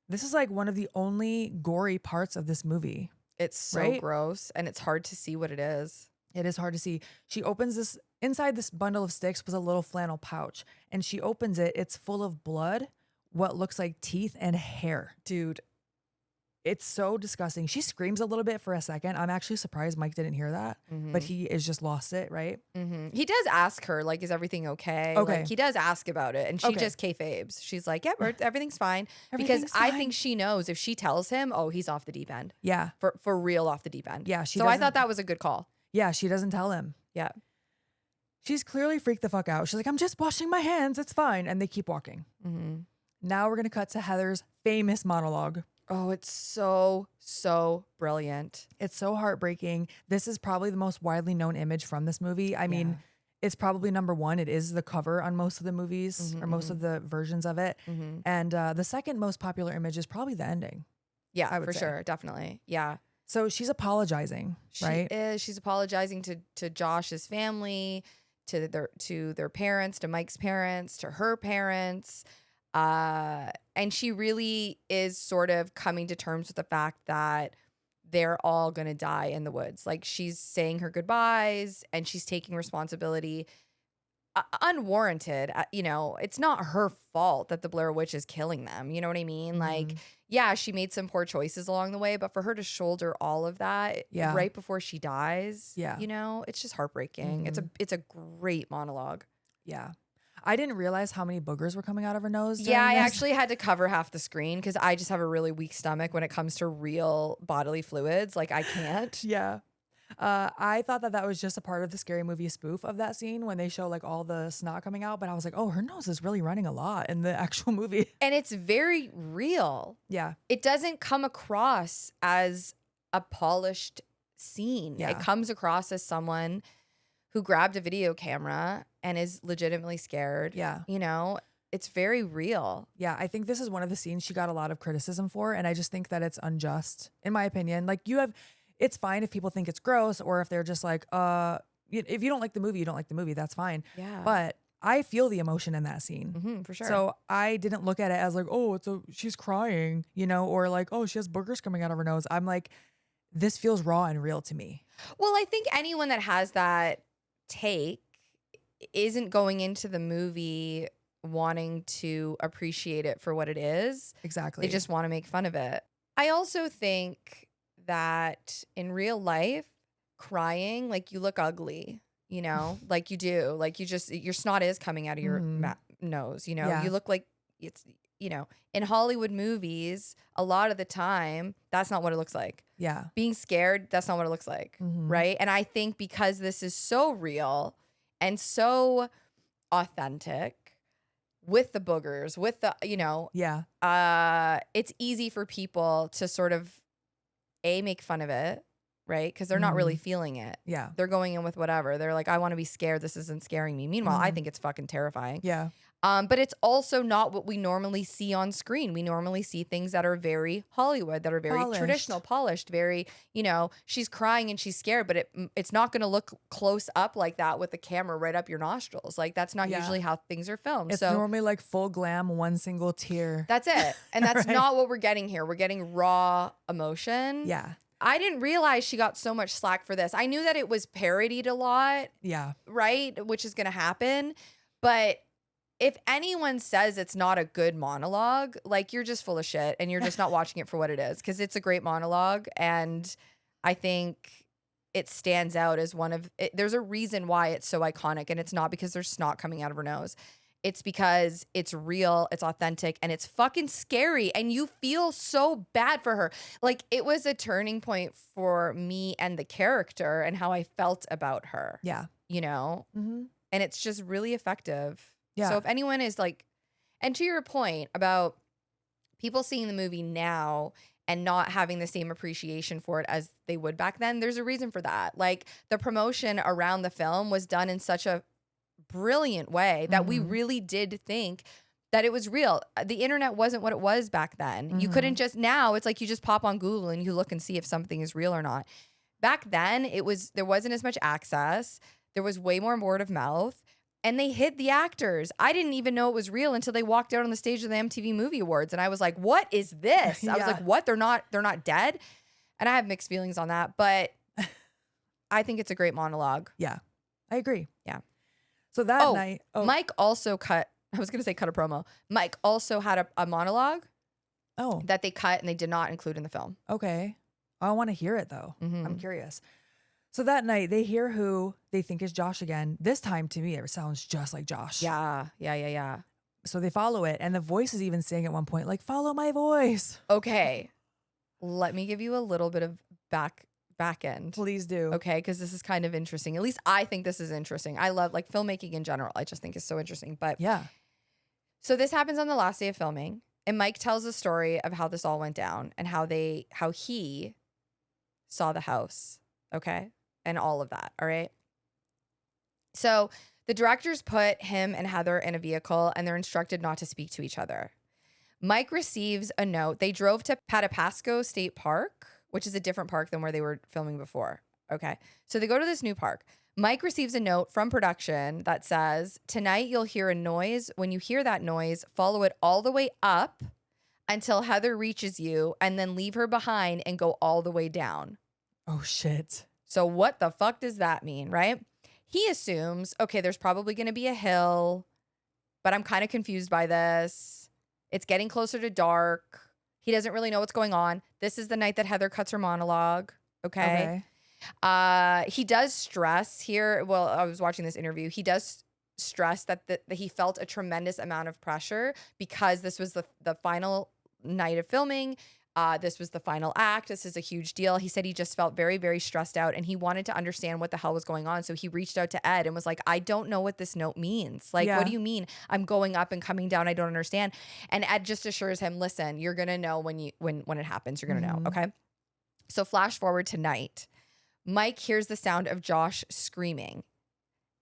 A: This is like one of the only gory parts of this movie.
B: it's so
A: Right?
B: gross, and it's hard to see what it is.
A: It is hard to see. She opens this, inside this bundle of sticks was a little flannel pouch. And she opens it. It's full of blood, what looks like teeth and hair.
B: Dude,
A: It's so disgusting. She screams a little bit for a second. I'm actually surprised Mike didn't hear that, but he is just lost it, right?
B: he does ask her, like, is everything okay?
A: Okay.
B: Like, he does ask about it, and she
A: Okay.
B: just kayfabes. She's like, yep, everything's fine.
A: Everything's
B: because I
A: fine.
B: think she knows if she tells him, oh, he's off the deep end.
A: Yeah.
B: For real off the deep end.
A: Yeah, she
B: So I
A: doesn't-
B: thought that was a good call.
A: Yeah, she doesn't tell him.
B: Yeah.
A: She's clearly freaked the fuck out. She's like, I'm just washing my hands. It's fine. And they keep walking. Now we're going to cut to Heather's famous monologue.
B: Oh, it's so brilliant.
A: It's so heartbreaking. This is probably the most widely known image from this movie. I mean, it's probably number one. It is the cover on most of the movies or most of the versions of it. And the second most popular image is probably the ending.
B: Yeah,
A: I would
B: for
A: say.
B: sure. Definitely. Yeah.
A: So she's apologizing, right?
B: She is. She's apologizing to Josh's family, to their parents, to Mike's parents, to her parents. And she really is sort of coming to terms with the fact that they're all going to die in the woods. Like, she's saying her goodbyes and she's taking responsibility. Unwarranted, you know, it's not her fault that the Blair Witch is killing them. You know what I mean? Like, yeah, she made some poor choices along the way, but for her to shoulder all of that right before she dies,
A: Yeah.
B: you know, it's just heartbreaking. It's a great monologue.
A: Yeah. I didn't realize how many boogers were coming out of her nose.
B: Yeah, I
A: during this.
B: actually had to cover half the screen because I just have a really weak stomach when it comes to real bodily fluids. Like I can't.
A: Yeah. I thought that was just a part of the Scary Movie spoof of that scene when they show like all the snot coming out. But I was like, oh, her nose is really running a lot in the actual movie.
B: And it's very real.
A: Yeah.
B: It doesn't come across as a polished scene.
A: Yeah.
B: It comes across as someone who grabbed a video camera and is legitimately scared.
A: Yeah.
B: You know, it's very real.
A: Yeah. I think this is one of the scenes she got a lot of criticism for. And I just think that it's unjust, in my opinion. Like it's fine if people think it's gross or if they're just like, if you don't like the movie, you don't like the movie. That's fine.
B: Yeah.
A: But I feel the emotion in that scene.
B: For sure.
A: So I didn't look at it as like, oh, she's crying, or like, oh, she has boogers coming out of her nose. I'm like, this feels raw and real to me.
B: Well, I think anyone that has that take isn't going into the movie wanting to appreciate it for what it is.
A: Exactly.
B: They just want to make fun of it. I also think that in real life, crying, like you look ugly, like you do, like your snot is coming out of your nose,
A: Yeah.
B: you look like it's, in Hollywood movies, a lot of the time, that's not what it looks like.
A: Yeah.
B: Being scared, that's not what it looks like. Right. And I think because this is so real and so authentic with the boogers, with the,
A: Yeah.
B: it's easy for people to sort of make fun of it, right? Because they're not really feeling it.
A: Yeah.
B: They're going in with whatever. They're like, I want to be scared. This isn't scaring me. Meanwhile, I think it's fucking terrifying.
A: Yeah.
B: But it's also not what we normally see on screen. We normally see things that are very Hollywood, that are very traditional, polished, very, she's crying and she's scared, but it's not going to look close up like that with the camera right up your nostrils. Like that's not usually how things are filmed.
A: It's
B: so
A: normally like full glam, one single tear.
B: that's it. And that's
A: Right.
B: not what we're getting here. We're getting raw emotion.
A: Yeah.
B: I didn't realize she got so much slack for this. I knew that it was parodied a lot,
A: Yeah.
B: right? Which is going to happen. But if anyone says it's not a good monologue, like you're just full of shit and you're just not watching it for what it is, because it's a great monologue. And I think it stands out as there's a reason why it's so iconic, and it's not because there's snot coming out of her nose. It's because it's real, it's authentic, and it's fucking scary. And you feel so bad for her. Like it was a turning point for me and the character and how I felt about her.
A: Yeah.
B: And it's just really effective.
A: Yeah.
B: So if anyone is like, and to your point about people seeing the movie now and not having the same appreciation for it as they would back then, there's a reason for that. Like the promotion around the film was done in such a brilliant way that we really did think that it was real. The internet wasn't what it was back then. You couldn't now it's like you just pop on Google and you look and see if something is real or not. Back then there wasn't as much access. There was way more word of mouth. And they hid the actors. I didn't even know it was real until they walked out on the stage of the MTV Movie Awards. And I was like, what is this? I was like, what? They're not dead? And I have mixed feelings on that. But I think it's a great monologue.
A: Yeah. I agree.
B: Yeah.
A: So that night. Oh.
B: Mike also cut a promo. Mike also had a monologue that they cut and they did not include in the film.
A: Okay. I want to hear it though. I'm curious. So that night, they hear who they think is Josh again. This time, to me, it sounds just like Josh.
B: Yeah.
A: So they follow it. And the voice is even saying at one point, like, follow my voice.
B: Okay. Let me give you a little bit of back end.
A: Please do.
B: Okay, because this is kind of interesting. At least I think this is interesting. I love like filmmaking in general. I just think it's so interesting. But
A: yeah.
B: So this happens on the last day of filming. And Mike tells the story of how this all went down and how he saw the house. Okay. And all of that. All right. So the directors put him and Heather in a vehicle and they're instructed not to speak to each other. Mike receives a note. They drove to Patapsco State Park, which is a different park than where they were filming before. Okay. So they go to this new park. Mike receives a note from production that says, tonight you'll hear a noise. When you hear that noise, follow it all the way up until Heather reaches you and then leave her behind and go all the way down.
A: Oh, shit.
B: So what the fuck does that mean, right? He assumes, okay, there's probably going to be a hill, but I'm kind of confused by this. It's getting closer to dark. He doesn't really know what's going on. This is the night that Heather cuts her monologue, okay? He does stress here. Well, I was watching this interview. He does stressed that he felt a tremendous amount of pressure because this was the final night of filming. This was the final act. This is a huge deal. He said he just felt very, very stressed out and he wanted to understand what the hell was going on. So he reached out to Ed and was like, I don't know what this note means. Like, what do you mean? I'm going up and coming down. I don't understand. And Ed just assures him, listen, you're going to know when it happens, you're going to know. Okay. So flash forward to night. Mike hears the sound of Josh screaming.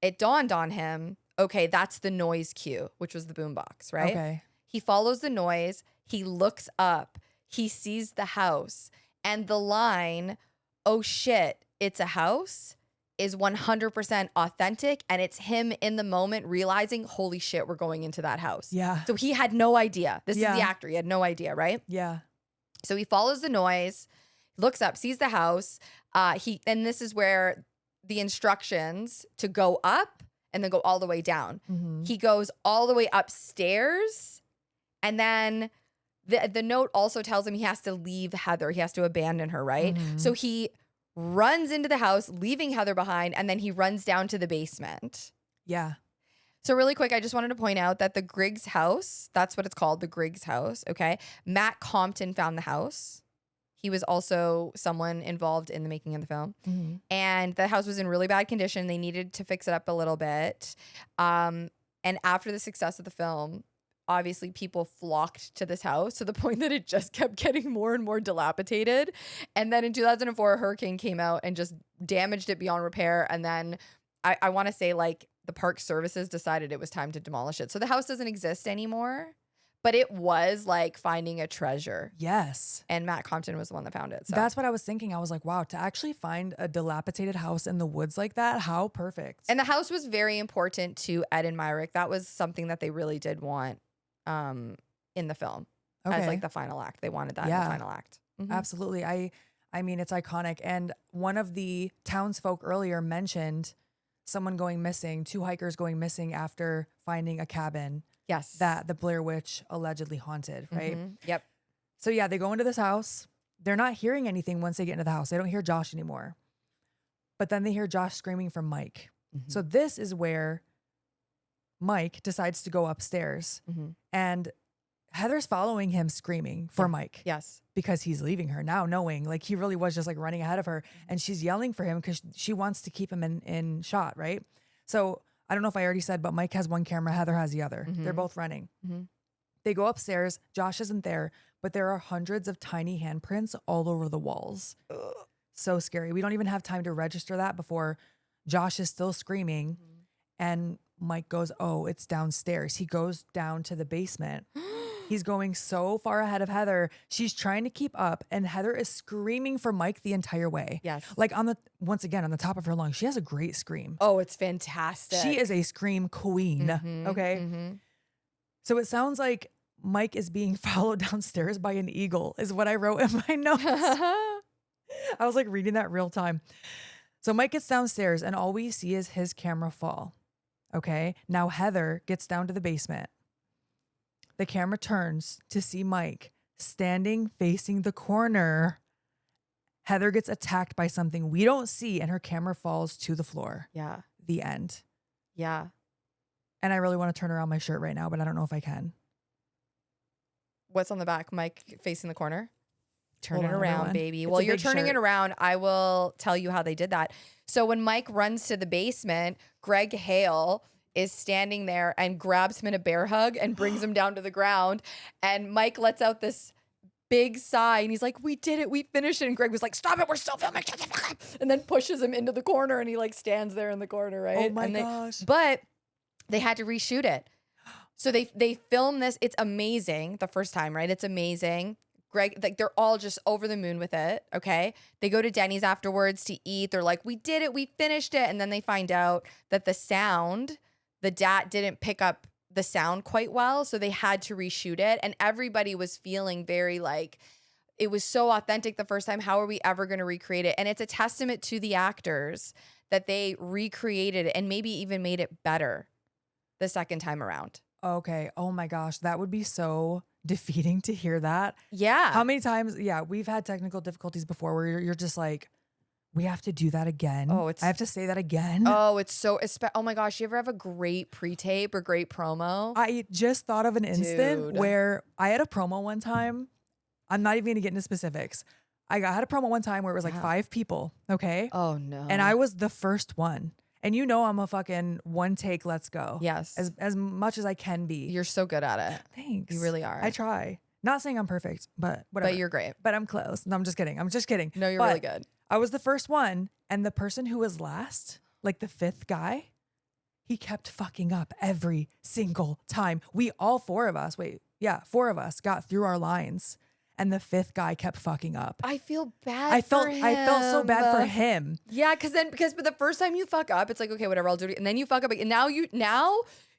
B: It dawned on him, okay, that's the noise cue, which was the boombox, right?
A: Okay.
B: He follows the noise. He looks up. He sees the house, and the line, oh shit, it's a house, is 100% authentic. And it's him in the moment realizing, holy shit, we're going into that house.
A: Yeah.
B: So he had no idea. This is the actor. He had no idea, right?
A: Yeah.
B: So he follows the noise, looks up, sees the house. And this is where the instructions to go up and then go all the way down. He goes all the way upstairs, and then the note also tells him he has to leave Heather. He has to abandon her, right? So he runs into the house, leaving Heather behind, and then he runs down to the basement.
A: Yeah.
B: So really quick, I just wanted to point out that the Griggs house, that's what it's called, the Griggs house, okay? Matt Compton found the house. He was also someone involved in the making of the film. And the house was in really bad condition. They needed to fix it up a little bit. And after the success of the film, obviously people flocked to this house to the point that it just kept getting more and more dilapidated. And then in 2004, a hurricane came out and just damaged it beyond repair. And then I want to say like the park services decided it was time to demolish it. So the house doesn't exist anymore, but it was like finding a treasure.
A: Yes.
B: And Matt Compton was the one that found it. So
A: That's what I was thinking. I was like, wow, to actually find a dilapidated house in the woods like that, how perfect.
B: And the house was very important to Ed and Myrick. That was something that they really did want in the film as like the final act. They wanted that in the final act.
A: Absolutely. I mean, it's iconic. And one of the townsfolk earlier mentioned someone going missing, 2 hikers going missing after finding a cabin.
B: Yes.
A: That the Blair Witch allegedly haunted, right?
B: Yep.
A: So yeah, they go into this house. They're not hearing anything once they get into the house. They don't hear Josh anymore. But then they hear Josh screaming from Mike. So this is where Mike decides to go upstairs. And Heather's following him screaming for Mike.
B: Yes.
A: Because he's leaving her now, knowing like he really was just like running ahead of her. And she's yelling for him because she wants to keep him in shot, right? So I don't know if I already said, but Mike has one camera, Heather has the other. They're both running. They go upstairs. Josh isn't there, but there are hundreds of tiny handprints all over the walls. So scary. We don't even have time to register that before Josh is still screaming. And Mike goes, oh, it's downstairs. He goes down to the basement. He's going so far ahead of Heather. She's trying to keep up, and Heather is screaming for Mike the entire way.
B: Yes.
A: Like once again, on the top of her lungs. She has a great scream.
B: Oh, it's fantastic.
A: She is a scream queen. Okay. So it sounds like Mike is being followed downstairs by an eagle, is what I wrote in my notes. I was like reading that real time. So Mike gets downstairs, and all we see is his camera fall. Okay. Now Heather gets down to the basement. The camera turns to see Mike standing facing the corner. Heather gets attacked by something we don't see, and her camera falls to the floor.
B: Yeah.
A: The end.
B: Yeah.
A: And I really want to turn around my shirt right now, but I don't know if I can.
B: What's on the back? Mike facing the corner? Turn
A: Hold
B: it
A: on,
B: around,
A: everyone.
B: baby.
A: It's
B: While
A: a
B: you're
A: big
B: turning
A: shirt.
B: it around, I will tell you how they did that. So when Mike runs to the basement, Greg Hale is standing there and grabs him in a bear hug and brings him down to the ground. And Mike lets out this big sigh and he's like, we did it. We finished it. And Greg was like, stop it. We're still filming. Shut the fuck up. And then pushes him into the corner and he like stands there in the corner, right?
A: Oh my
B: and
A: gosh.
B: But they had to reshoot it. So they filmed this. It's amazing the first time, right? It's amazing. Greg, like they're all just over the moon with it. Okay. They go to Denny's afterwards to eat. They're like, we did it. We finished it. And then they find out that the sound, the DAT didn't pick up the sound quite well. So they had to reshoot it. And everybody was feeling very like, it was so authentic the first time. How are we ever going to recreate it? And it's a testament to the actors that they recreated it and maybe even made it better the second time around.
A: Okay. Oh my gosh. That would be so defeating to hear that.
B: Yeah.
A: How many times? Yeah. We've had technical difficulties before where you're just like, We have to do that again.
B: Oh,
A: I have to say that again.
B: Oh, it's so, oh my gosh. You ever have a great pre-tape or great promo?
A: I just thought of an instant
B: Dude.
A: where I had a promo one time. I'm not even going to get into specifics. I had a promo one time where it was like 5 people. Okay.
B: Oh no.
A: And I was the first one. And you know I'm a fucking one take, let's go.
B: Yes.
A: As much as I can be.
B: You're so good at it.
A: Thanks.
B: You really are.
A: I try. Not saying I'm perfect, but whatever.
B: But you're great.
A: But I'm close. No, I'm just kidding.
B: No, you're really good.
A: I was the first one, and the person who was last, like the 5th guy, he kept fucking up every single time. We all 4 of us, 4 of us got through our lines, and the 5th guy kept fucking up.
B: I feel bad
A: I
B: for him.
A: felt so bad for him.
B: Yeah, because the first time you fuck up, it's like, okay, whatever, I'll do it. And then you fuck up, and now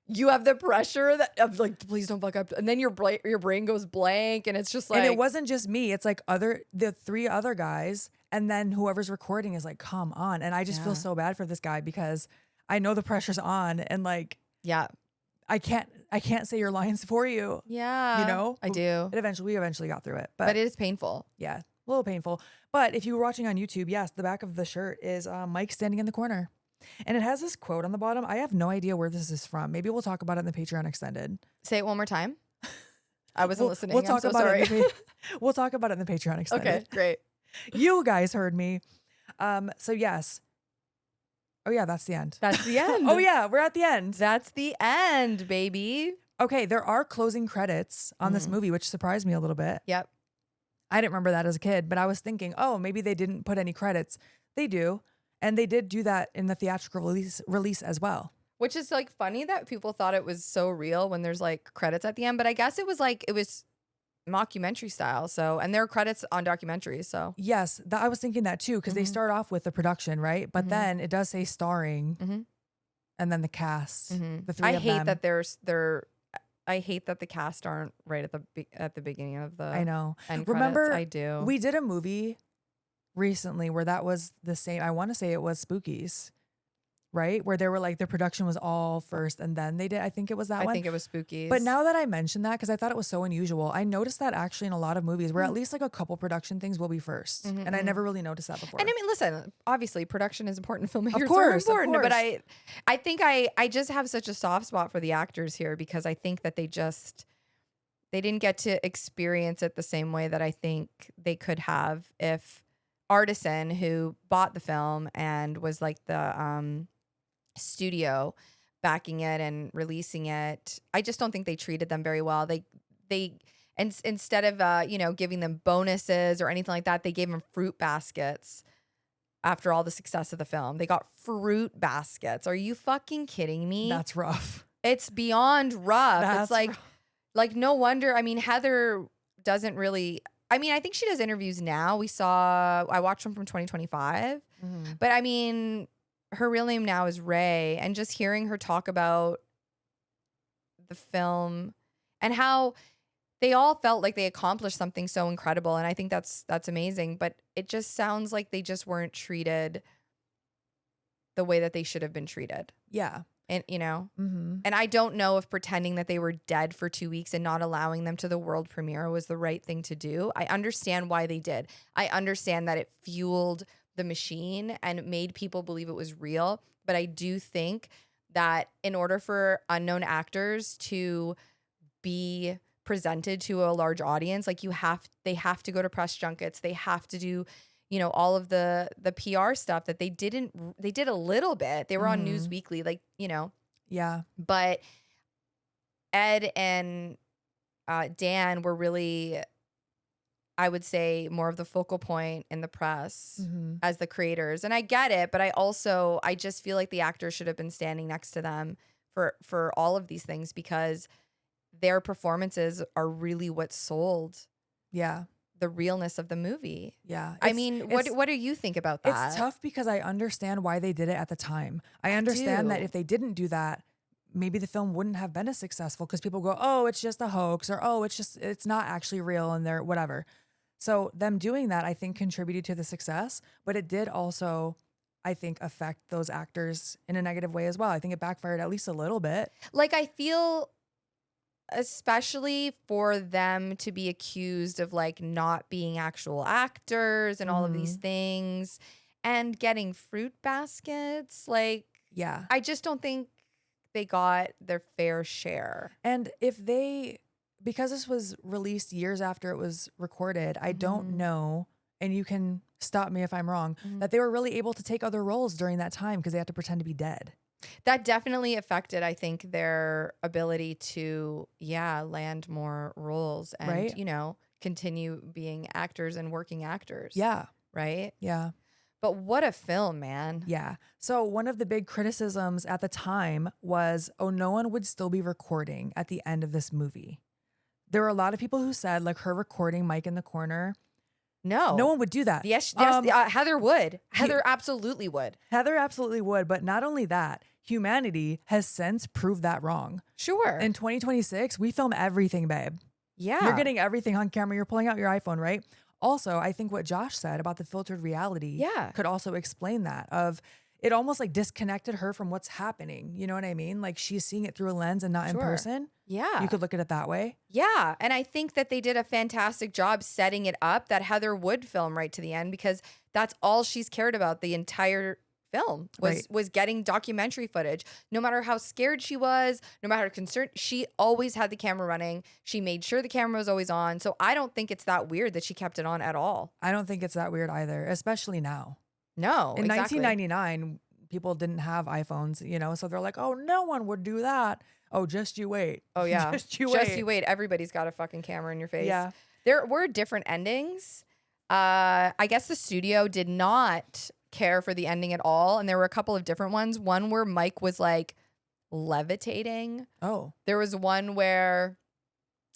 B: you have the pressure of like, please don't fuck up. And then your brain goes blank, and it's just like.
A: And it wasn't just me. It's like the 3 other guys, and then whoever's recording is like, come on. And I just feel so bad for this guy because I know the pressure's on, and like,
B: yeah,
A: I can't say your lines for you.
B: Yeah,
A: you know,
B: I do.
A: We eventually got through it, but
B: it is painful.
A: Yeah, a little painful. But if you were watching on YouTube, yes, the back of the shirt is Mike standing in the corner. And it has this quote on the bottom. I have no idea where this is from. Maybe we'll talk about it in the Patreon extended.
B: Say it one more time. I wasn't listening.
A: We'll talk
B: I'm so
A: about
B: sorry.
A: it. We'll talk about it in the Patreon extended.
B: Okay, great.
A: You guys heard me. So yes. Oh yeah, that's the end.
B: That's the end.
A: Oh yeah, we're at the end.
B: That's the end, baby.
A: Okay, there are closing credits on this movie, which surprised me a little bit.
B: Yep.
A: I didn't remember that as a kid, but I was thinking, oh, maybe they didn't put any credits. They do. And they did do that in the theatrical release as well.
B: Which is like funny that people thought it was so real when there's like credits at the end, but I guess it was mockumentary style. So, and there are credits on documentaries. So
A: yes, I was thinking that too, because they start off with the production, right? But then it does say starring, and then the cast, the 3 of them.
B: I hate that the cast aren't right at the beginning of the.
A: I know.
B: End
A: Remember,
B: credits. I do.
A: We did a movie recently where that was the same. I want to say it was Spookies, right? Where they were like the production was all first, and then they did. I think it was that one.
B: I think it was Spookies.
A: But now that I mentioned that, because I thought it was so unusual, I noticed that actually in a lot of movies where at least like a couple production things will be first, and I never really noticed that before.
B: And I mean, listen, obviously production is important. Filmmakers
A: Of course,
B: are important.
A: of course.
B: But I think I just have such a soft spot for the actors here because I think that they didn't get to experience it the same way that I think they could have if Artisan, who bought the film and was like the studio backing it and releasing it, I just don't think they treated them very well. And instead of giving them bonuses or anything like that, they gave them fruit baskets after all the success of the film. They got fruit baskets. Are you fucking kidding me?
A: That's rough.
B: It's beyond rough.
A: That's
B: it's like no wonder. I mean, Heather doesn't really. I mean, I think she does interviews now. I watched one from 2025. But I mean, her real name now is Ray. And just hearing her talk about the film and how they all felt like they accomplished something so incredible. And I think that's amazing. But it just sounds like they just weren't treated the way that they should have been treated.
A: Yeah.
B: And, and I don't know if pretending that they were dead for 2 weeks and not allowing them to the world premiere was the right thing to do. I understand why they did. I understand that it fueled the machine and made people believe it was real. But I do think that in order for unknown actors to be presented to a large audience, like they have to go to press junkets. They have to do all of the PR stuff that they did a little bit. They were on News Weekly,
A: Yeah.
B: But Ed and Dan were really, I would say, more of the focal point in the press as the creators. And I get it, but I just feel like the actors should have been standing next to them for all of these things because their performances are really what sold.
A: Yeah.
B: The realness of the movie.
A: Yeah.
B: I mean, what do you think about that?
A: It's tough because I understand why they did it at the time. I understand that if they didn't do that, maybe the film wouldn't have been as successful because people go, oh, it's just a hoax, or oh, it's not actually real, and they're whatever. So them doing that, I think, contributed to the success, but it did also, I think, affect those actors in a negative way as well. I think it backfired at least a little bit.
B: Like, I feel, especially for them to be accused of like not being actual actors and all of these things, and getting fruit baskets. Like,
A: Yeah.
B: I just don't think they got their fair share.
A: And because this was released years after it was recorded, I don't
B: Mhm.
A: know, and you can stop me if I'm wrong, that they were really able to take other roles during that time because they had to pretend to be dead.
B: That definitely affected, I think, their ability to, land more roles and,
A: Right?
B: continue being actors and working actors.
A: Yeah.
B: Right?
A: Yeah.
B: But what a film, man.
A: Yeah. So one of the big criticisms at the time was, no one would still be recording at the end of this movie. There were a lot of people who said, like, her recording Mike in the corner.
B: No.
A: No one would do that.
B: Yes, Heather would. Heather absolutely would.
A: Heather absolutely would. But not only that, humanity has since proved that wrong.
B: Sure.
A: In 2026, we film everything, babe.
B: Yeah.
A: You're getting everything on camera. You're pulling out your iPhone, right? Also, I think what Josh said about the filtered reality could also explain that of it almost like disconnected her from what's happening. You know what I mean? Like she's seeing it through a lens and not in person.
B: Yeah.
A: You could look at it that way.
B: Yeah. And I think that they did a fantastic job setting it up that Heather would film right to the end because that's all she's cared about the entire film was getting documentary footage. No matter how scared she was, no matter how concerned, she always had the camera running. She made sure the camera was always on. So I don't think it's that weird that she kept it on at all.
A: I don't think it's that weird either, especially now.
B: No,
A: In
B: exactly.
A: 1999, people didn't have iPhones, so they're like, oh, no one would do that. Oh, just you wait.
B: Oh, yeah.
A: Just you wait.
B: Everybody's got a fucking camera in your face.
A: Yeah.
B: There were different endings. I guess the studio did not care for the ending at all. And there were a couple of different ones. One where Mike was like levitating.
A: Oh.
B: There was one where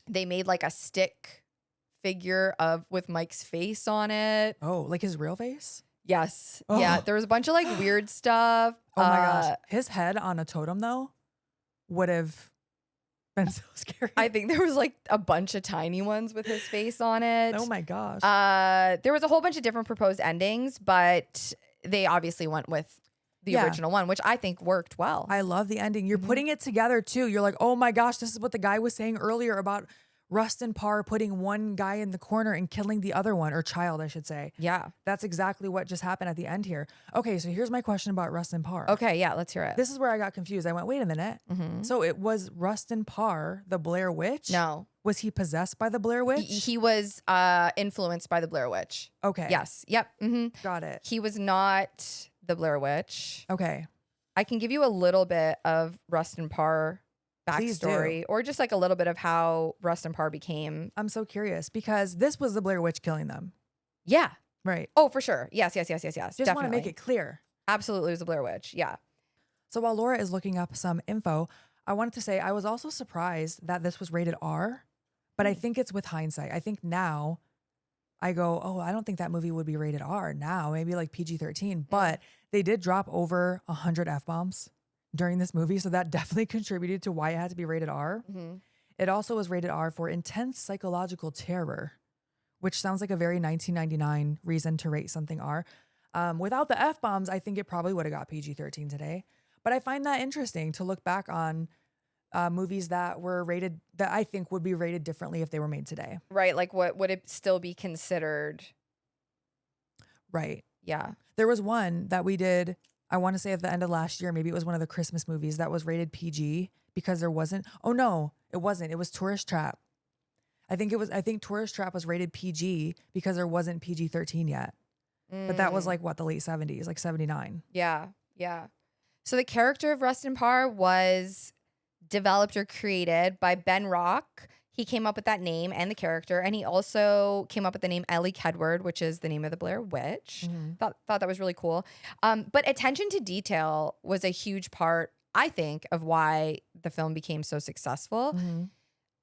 B: they made like a stick figure with Mike's face on it.
A: Oh, like his real face?
B: Yes.
A: Oh.
B: Yeah. There was a bunch of like weird stuff.
A: Oh my gosh. His head on a totem though would have been so scary.
B: I think there was like a bunch of tiny ones with his face on it.
A: Oh my gosh.
B: There was a whole bunch of different proposed endings, but they obviously went with the original one, which I think worked well.
A: I love the ending. You're putting it together too. You're like, oh my gosh, this is what the guy was saying earlier about Rustin Parr putting one guy in the corner and killing the other one, or child, I should say.
B: Yeah.
A: That's exactly what just happened at the end here. Okay, so here's my question about Rustin Parr.
B: Okay, yeah, let's hear it.
A: This is where I got confused. I went, wait a minute. So it was Rustin Parr, the Blair Witch?
B: No.
A: Was he possessed by the Blair Witch?
B: He was influenced by the Blair Witch.
A: Okay.
B: Yes. Yep.
A: Got it.
B: He was not the Blair Witch.
A: Okay.
B: I can give you a little bit of Rustin Parr backstory, or just like a little bit of how Rustin Parr became.
A: I'm so curious because this was the Blair Witch killing them.
B: Yeah.
A: Right.
B: Oh, for sure. Yes. Just
A: Just want to make it clear.
B: Absolutely, it was the Blair Witch. Yeah.
A: So while Laura is looking up some info, I wanted to say I was also surprised that this was rated R, but I think it's with hindsight. I think now I go, oh, I don't think that movie would be rated R now, maybe like PG-13, but they did drop over 100 F-bombs during this movie. So that definitely contributed to why it had to be rated R. It also was rated R for intense psychological terror, which sounds like a very 1999 reason to rate something R. Without the F-bombs, I think it probably would have got PG-13 today. But I find that interesting to look back on movies that were rated, that I think would be rated differently if they were made today.
B: Right. Like what would it still be considered?
A: Right.
B: Yeah.
A: There was one that we did, I want to say at the end of last year, maybe it was one of the Christmas movies that was rated PG because there wasn't, oh no, it wasn't. It was Tourist Trap. I think Tourist Trap was rated PG because there wasn't PG-13 yet. But that was like what, the late 70s, like 79.
B: Yeah. Yeah. So the character of Rustin Parr was developed or created by Ben Rock. He came up with that name and the character, and he also came up with the name Ellie Kedward, which is the name of the Blair Witch. Thought that was really cool. But attention to detail was a huge part, I think, of why the film became so successful.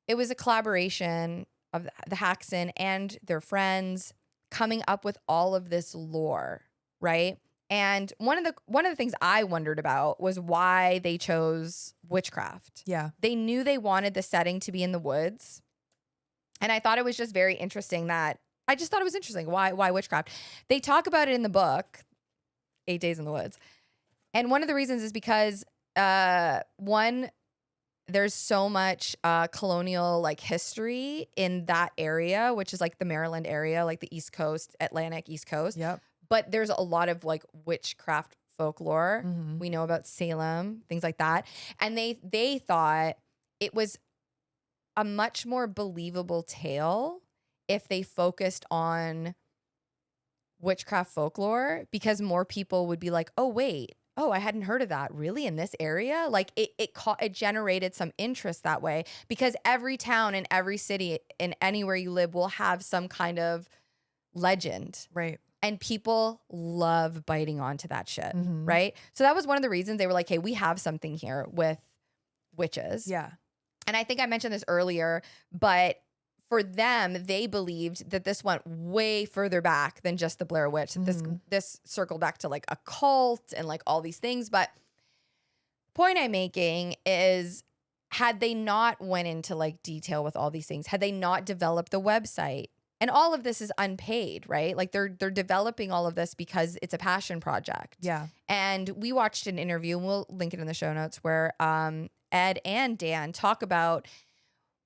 B: It was a collaboration of the Haxan and their friends coming up with all of this lore, right? And one of the things I wondered about was why they chose witchcraft.
A: Yeah.
B: They knew they wanted the setting to be in the woods. And I thought it was just very interesting Why witchcraft? They talk about it in the book, 8 Days in the Woods. And one of the reasons is because one, there's so much colonial like history in that area, which is like the Maryland area, like the East Coast, Atlantic East Coast.
A: Yep.
B: but there's a lot of like witchcraft folklore.
A: Mhm.
B: We know about Salem, things like that. And they thought it was a much more believable tale if they focused on witchcraft folklore, because more people would be like, oh, wait, oh, I hadn't heard of that. Really? In this area? Like it generated some interest that way, because every town and every city and anywhere you live will have some kind of legend.
A: Right.
B: And people love biting onto that shit,
A: Mhm.
B: right? So that was one of the reasons they were like, hey, we have something here with witches.
A: Yeah.
B: And I think I mentioned this earlier, but for them, they believed that this went way further back than just the Blair Witch.
A: Mhm.
B: This circled back to like a cult and like all these things. But point I'm making is, had they not went into like detail with all these things, had they not developed the website, and all of this is unpaid, right? Like they're developing all of this because it's a passion project.
A: Yeah.
B: And we watched an interview, and we'll link it in the show notes, where Ed and Dan talk about,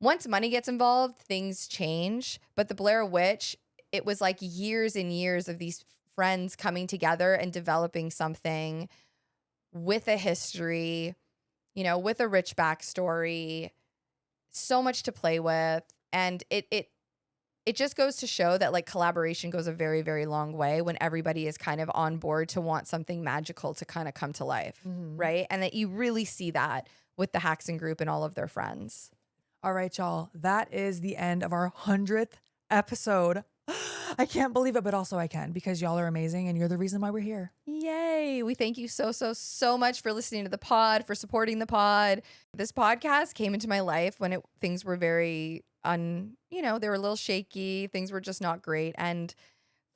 B: once money gets involved, things change. But the Blair Witch, it was like years and years of these friends coming together and developing something with a history, you know, with a rich backstory, so much to play with. And it just goes to show that like collaboration goes a very, very long way when everybody is kind of on board to want something magical to kind of come to life,
A: Mhm.
B: right? And that you really see that with the Haxon group and all of their friends.
A: All right, y'all. That is the end of our 100th episode. I can't believe it, but also I can, because y'all are amazing and you're the reason why we're here.
B: Yay. We thank you so much for listening to the pod, for supporting the pod. This podcast came into my life when things were very they were a little shaky. Things were just not great. And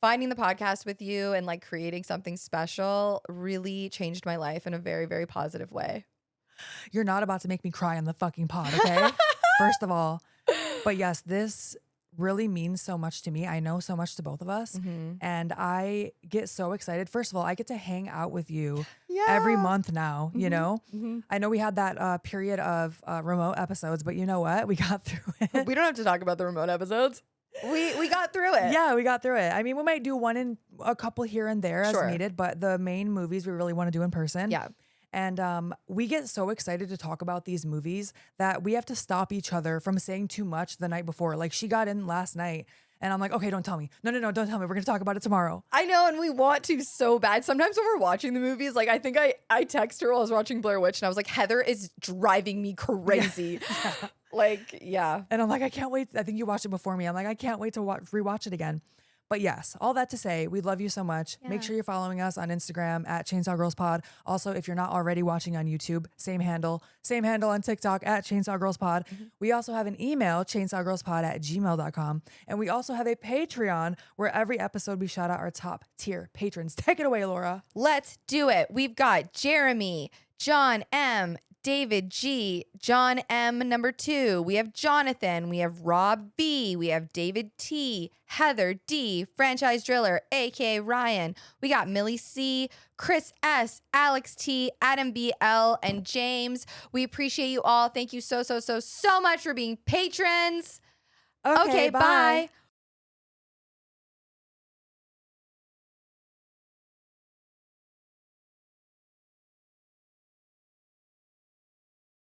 B: finding the podcast with you and like creating something special really changed my life in a very, very positive way.
A: You're not about to make me cry on the fucking pod, okay? First of all. But yes, this really means so much to me. I know so much to both of us.
B: Mm-hmm.
A: And I get so excited. First of all, I get to hang out with you
B: Yeah.
A: every month now, you
B: Mhm.
A: know?
B: Mm-hmm.
A: I know we had that period of remote episodes, but you know what? We got through it.
B: We don't have to talk about the remote episodes. We got through it.
A: Yeah, we got through it. I mean, we might do one in a couple here and there
B: Sure.
A: as needed, but the main movies we really want to do in person.
B: Yeah.
A: And we get so excited to talk about these movies that we have to stop each other from saying too much the night before. Like, she got in last night and I'm like, okay, don't tell me. No, don't tell me. We're going to talk about it tomorrow.
B: I know, and we want to so bad. Sometimes when we're watching the movies, like I think I text her while I was watching Blair Witch, and I was like, Heather is driving me crazy.
A: Yeah.
B: Like, yeah.
A: And I'm like, I can't wait. I think you watched it before me. I'm like, I can't wait to rewatch it again. But yes, all that to say, we love you so much.
B: Yeah.
A: Make sure you're following us on Instagram at Chainsaw Girls Pod. Also, if you're not already watching on YouTube, same handle on TikTok at Chainsaw Girls Pod.
B: Mm-hmm.
A: We also have an email, chainsawgirlspod@gmail.com. And we also have a Patreon where every episode we shout out our top tier patrons. Take it away, Laura.
B: Let's do it. We've got Jeremy, John M, David G, John M number 2. We have Jonathan. We have Rob B. We have David T, Heather D, Franchise Driller, aka Ryan. We got Millie C, Chris S, Alex T, Adam B L, and James. We appreciate you all. Thank you so much for being patrons. Okay, bye.